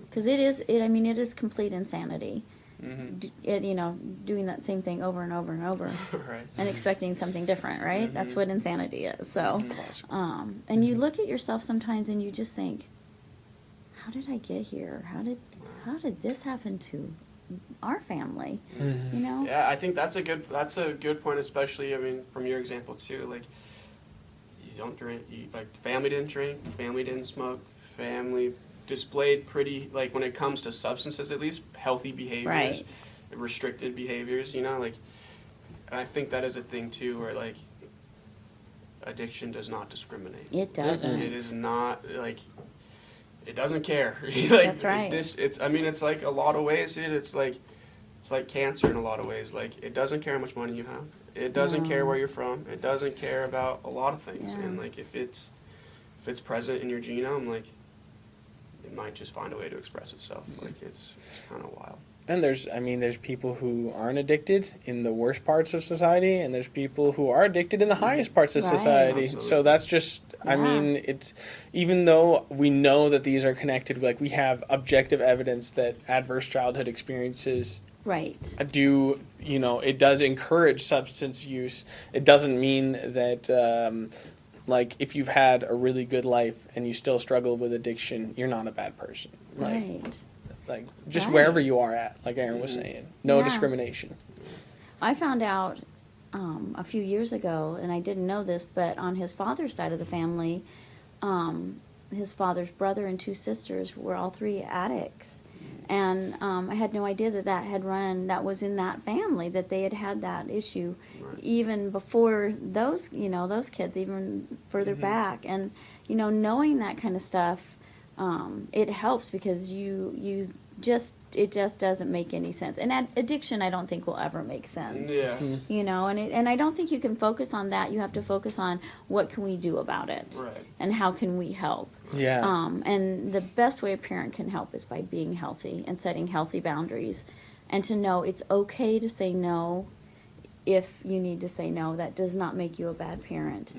because it is complete insanity. Mm-hmm. Doing that same thing over and over and over Right. and expecting something different, right? That's what insanity is. So, Classic. and you look at yourself sometimes and you just think, how did I get here? How did this happen to our family? Yeah, I think that's a good point, especially, I mean, from your example too. Like, you don't drink. Family didn't drink. Family didn't smoke. Family displayed pretty, like, when it comes to substances, at least, healthy behaviors, Right. restricted behaviors. And I think that is a thing too, where like addiction does not discriminate. It doesn't. It is not like. It doesn't care. That's right. It's like a lot of ways. It's like cancer in a lot of ways. Like, it doesn't care how much money you have. It doesn't care where you're from. It doesn't care about a lot of things. Yeah. And like if it's present in your genome, like it might just find a way to express itself. Like it's kind of wild. And there's people who aren't addicted in the worst parts of society, and there's people who are addicted in the highest parts of Right. society. Absolutely. So that's just, Yeah. it's, even though we know that these are connected, like we have objective evidence that adverse childhood experiences Right. it does encourage substance use. It doesn't mean that, like, if you've had a really good life and you still struggle with addiction, you're not a bad person. Like just Right. wherever you are at, like Aaron was saying, no Yeah. discrimination. I found out a few years ago, and I didn't know this, but on his father's side of the family, his father's brother and two sisters were all three addicts. And I had no idea that was in that family, that they had that issue Right. even before those kids, even further back. And, knowing that kind of stuff, it helps because it just doesn't make any sense. And addiction, I don't think will ever make sense. Yeah. And I don't think you can focus on that. You have to focus on what can we do about it, Right. and how can we help. Yeah. And the best way a parent can help is by being healthy and setting healthy boundaries, and to know it's okay to say no if you need to say no. That does not make you a bad parent.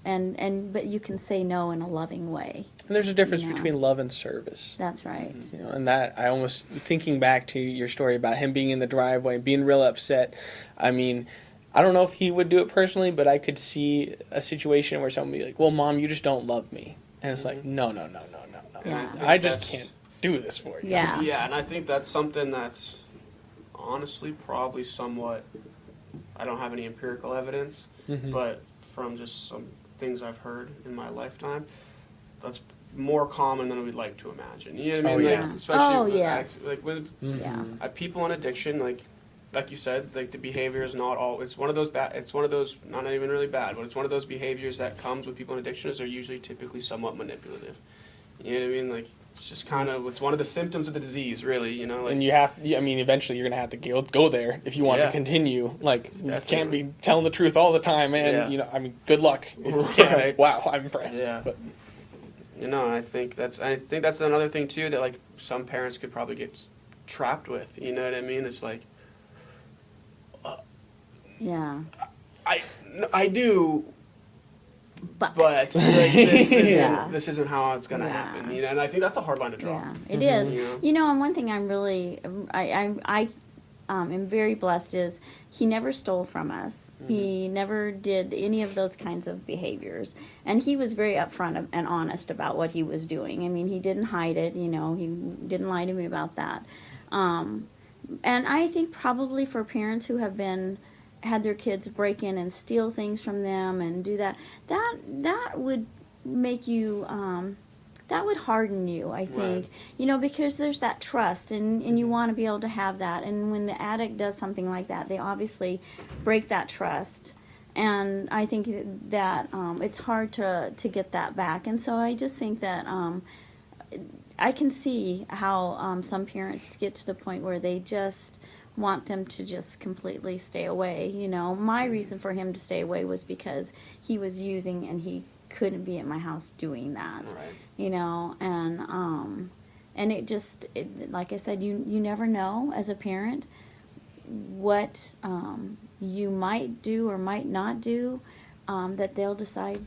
But you can say no in a loving way. And there's a difference Yeah. between love and service. That's right. And that, I almost, thinking back to your story about him being in the driveway, being real upset, I mean, I don't know if he would do it personally, but I could see a situation where someone would be like, well, Mom, you just don't love me. And it's like, no. Yeah. I just can't do this for you. Yeah. Yeah, and I think that's something that's honestly probably somewhat, I don't have any empirical evidence, but from just some things I've heard in my lifetime, that's more common than we'd like to imagine. You know what I mean? Oh, yeah. Like, especially Oh, with, yes. with Yeah. people in addiction, like you said, like the behavior is not all. It's one of those bad. It's one of those not even really bad, but it's one of those behaviors that comes with people in addiction. Is they're usually typically somewhat manipulative. You know what I mean? Like It's just kind of, it's one of the symptoms of the disease, really, you know. Like, And eventually you're going to have to go there if you want to Yeah. continue. Like, you Definitely. can't be telling the truth all the time, and, Yeah. good luck if you can. Right. Wow, I'm impressed. Yeah. But, you know, I think that's another thing too that like some parents could probably get trapped with. You know what I mean? It's like Yeah. I do, But, but like, Yeah. this isn't how it's gonna Yeah. happen. You know, and I think that's a hard line to draw. yeah, it is. You know? You know, and one thing I'm really, I am very blessed is he never stole from us. He never did any of those kinds of behaviors. And he was very upfront and honest about what he was doing. I mean, he didn't hide it, you know, he didn't lie to me about that. And I think probably for parents who have had their kids break in and steal things from them and do that would make you, that would harden you, I think. Right. You know, because there's that trust, and you want to be able to have that. And when the addict does something like that, they obviously break that trust. And I think that it's hard to get that back. And so I just think that I can see how some parents get to the point where they just want them to just completely stay away. You know, my reason for him to stay away was because he was using and he couldn't be at my house doing that. Right. You know, and it just, like I said, you never know as a parent what you might do or might not do, that they'll decide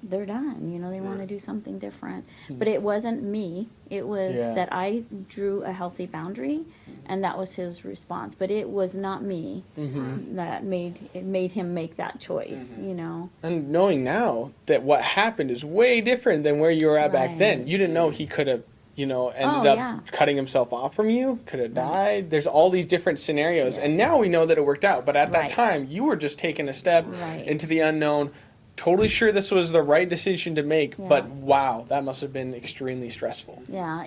they're done. You know, they want to do something different. But it wasn't me. It was Yeah. that I drew a healthy boundary, and that was his response. But it was not me that made him make that choice. You know. And knowing now that what happened is way different than where you were at back then. Right. You didn't know he could have, ended Oh, up yeah. cutting himself off from you, could have died. There's all these different scenarios. And now we know that it worked out. But at that Right. time, you were just taking a step Right. into the unknown. Totally sure this was the right decision to make, Yeah. but wow, that must have been extremely stressful. Yeah,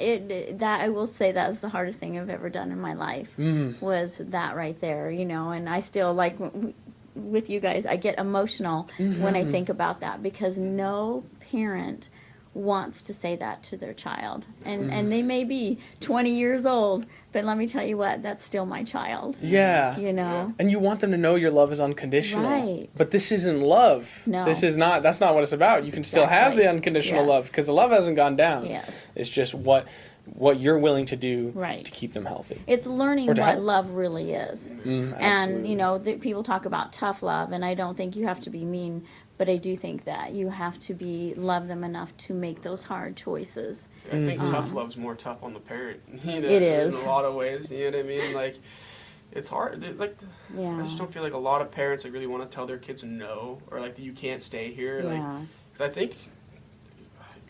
that I will say that was the hardest thing I've ever done in my life. Was that right there, you know? And I still with you guys, I get emotional when I think about that, because no parent wants to say that to their child, and they may be 20 years old, but let me tell you what, that's still my child. Yeah. You know. And you want them to know your love is unconditional. Right. But this isn't love. No. That's not what it's about. You can still have Exactly. the unconditional Yes. love, because the love hasn't gone down. Yes. It's just what you're willing to do Right. to keep them healthy. It's learning Or to what help. love really is. And, Absolutely. you know, people talk about tough love, and I don't think you have to be mean, but I do think that you have to love them enough to make those hard choices. I think tough love's more tough on the parent. You know, It is. in a lot of ways. You know what I mean? Like, it's hard. I Yeah. just don't feel like a lot of parents really want to tell their kids no, or like you can't stay here. Like, Yeah. because I think.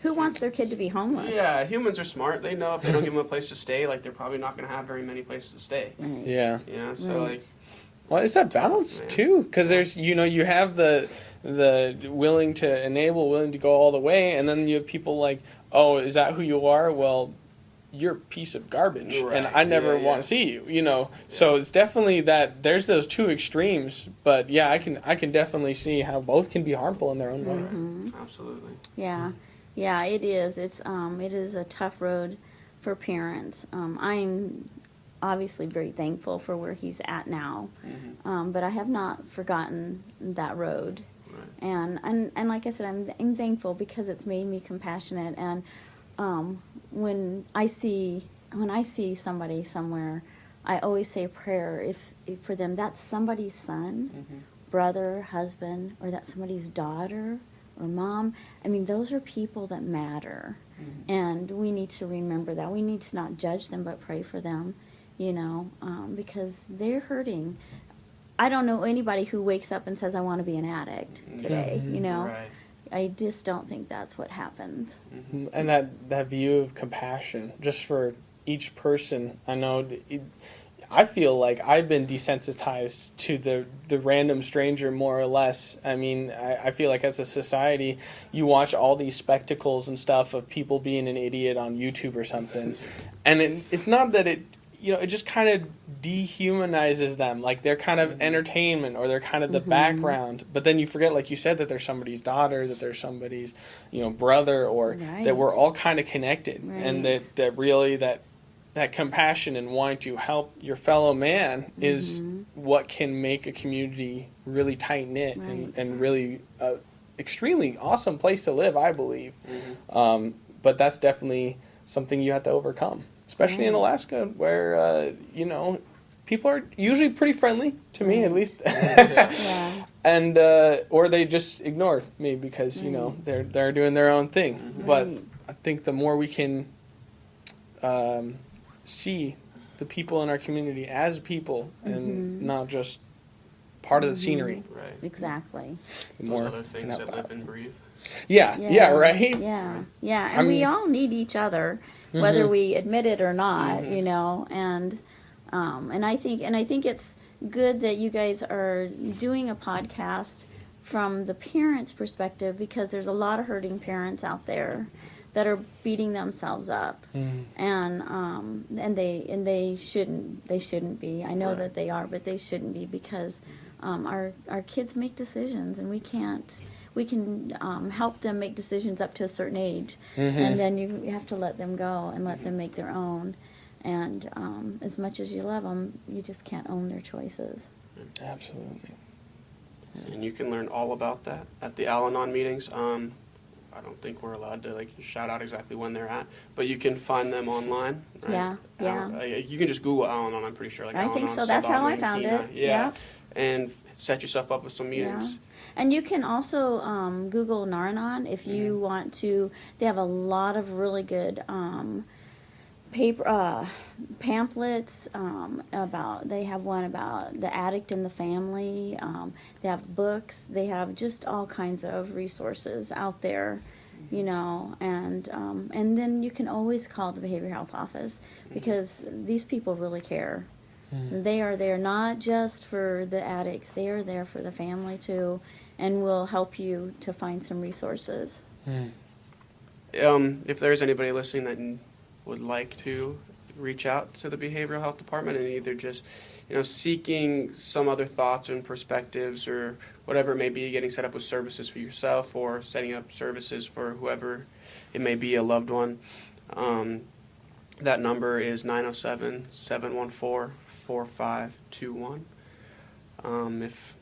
Who wants their kid to be homeless? Yeah, humans are smart. They know if they don't give them a place to stay, like they're probably not going to have very many places to stay. Right. Yeah. You know, so Right. like, Well, it's that balance Man. too, because there's you have the willing to enable, willing to go all the way, and then you have people like, oh, is that who you are? Well, you're a piece of garbage, and Right. I never Yeah, want yeah. to see you. You know, so it's definitely that there's those two extremes, but yeah, I can definitely see how both can be harmful in their own way. absolutely. Yeah, yeah, it is. It is a tough road for parents. I'm obviously very thankful for where he's at now, but I have not forgotten that road. Right. And like I said, I'm thankful because it's made me compassionate. And when I see somebody somewhere, I always say a prayer if for them. That's somebody's son, brother, husband, or that's somebody's daughter or mom. I mean, those are people that matter, and we need to remember that. We need to not judge them, but pray for them, you know, because they're hurting. I don't know anybody who wakes up and says, I want to be an addict today, you know. Right. I just don't think that's what happens. And that view of compassion just for each person. I know I feel like I've been desensitized to the random stranger more or less. I mean, I feel like as a society, you watch all these spectacles and stuff of people being an idiot on YouTube or something, and it's not that it just kind of dehumanizes them. Like they're kind of entertainment, or they're kind of the background. But then you forget, like you said, that they're somebody's daughter, that they're somebody's, brother, or that we're all kind of connected, and that really that compassion and wanting to help your fellow man is what can make a community really tight knit and really extremely awesome place to live, I believe. But that's definitely something you have to overcome, especially in Alaska, where people are usually pretty friendly to me, at least. And or they just ignore me because they're doing their own thing. But I think the more we can see the people in our community as people and not just part of the scenery. Right. Exactly. The more Those other things that live and breathe. Yeah, right? Yeah. And we all need each other, whether we admit it or not, and I think it's good that you guys are doing a podcast from the parents' perspective, because there's a lot of hurting parents out there that are beating themselves up, and they shouldn't be. I know that they are, but they shouldn't be, because our kids make decisions, and we can help them make decisions up to a certain age, and then you have to let them go and let them make their own. And as much as you love them, you just can't own their choices. Absolutely. And you can learn all about that at the Al-Anon meetings. I don't think we're allowed to shout out exactly when they're at, but you can find them online. Right? Yeah. You can just Google Al-Anon. I'm pretty sure. I think so. That's how I found it. Yeah. And set yourself up with some meetings. Yeah. And you can also Google Naranon if you want to. They have a lot of really good paper pamphlets about. They have one about the addict in the family. They have books. They have just all kinds of resources out there, and then you can always call the behavioral health office, because these people really care. They are there not just for the addicts; they are there for the family too, and will help you to find some resources. If there's anybody listening that would like to reach out to the behavioral health department and either just seeking some other thoughts and perspectives or whatever it may be, getting set up with services for yourself or setting up services for whoever it may be, a loved one, that number is 907-714-4521 if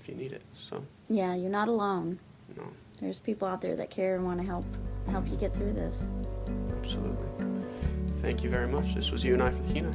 you need it. So Yeah, you're not alone. no, There's people out there that care and want to help you get through this. absolutely. Thank you very much. This was You and I for the Kenai.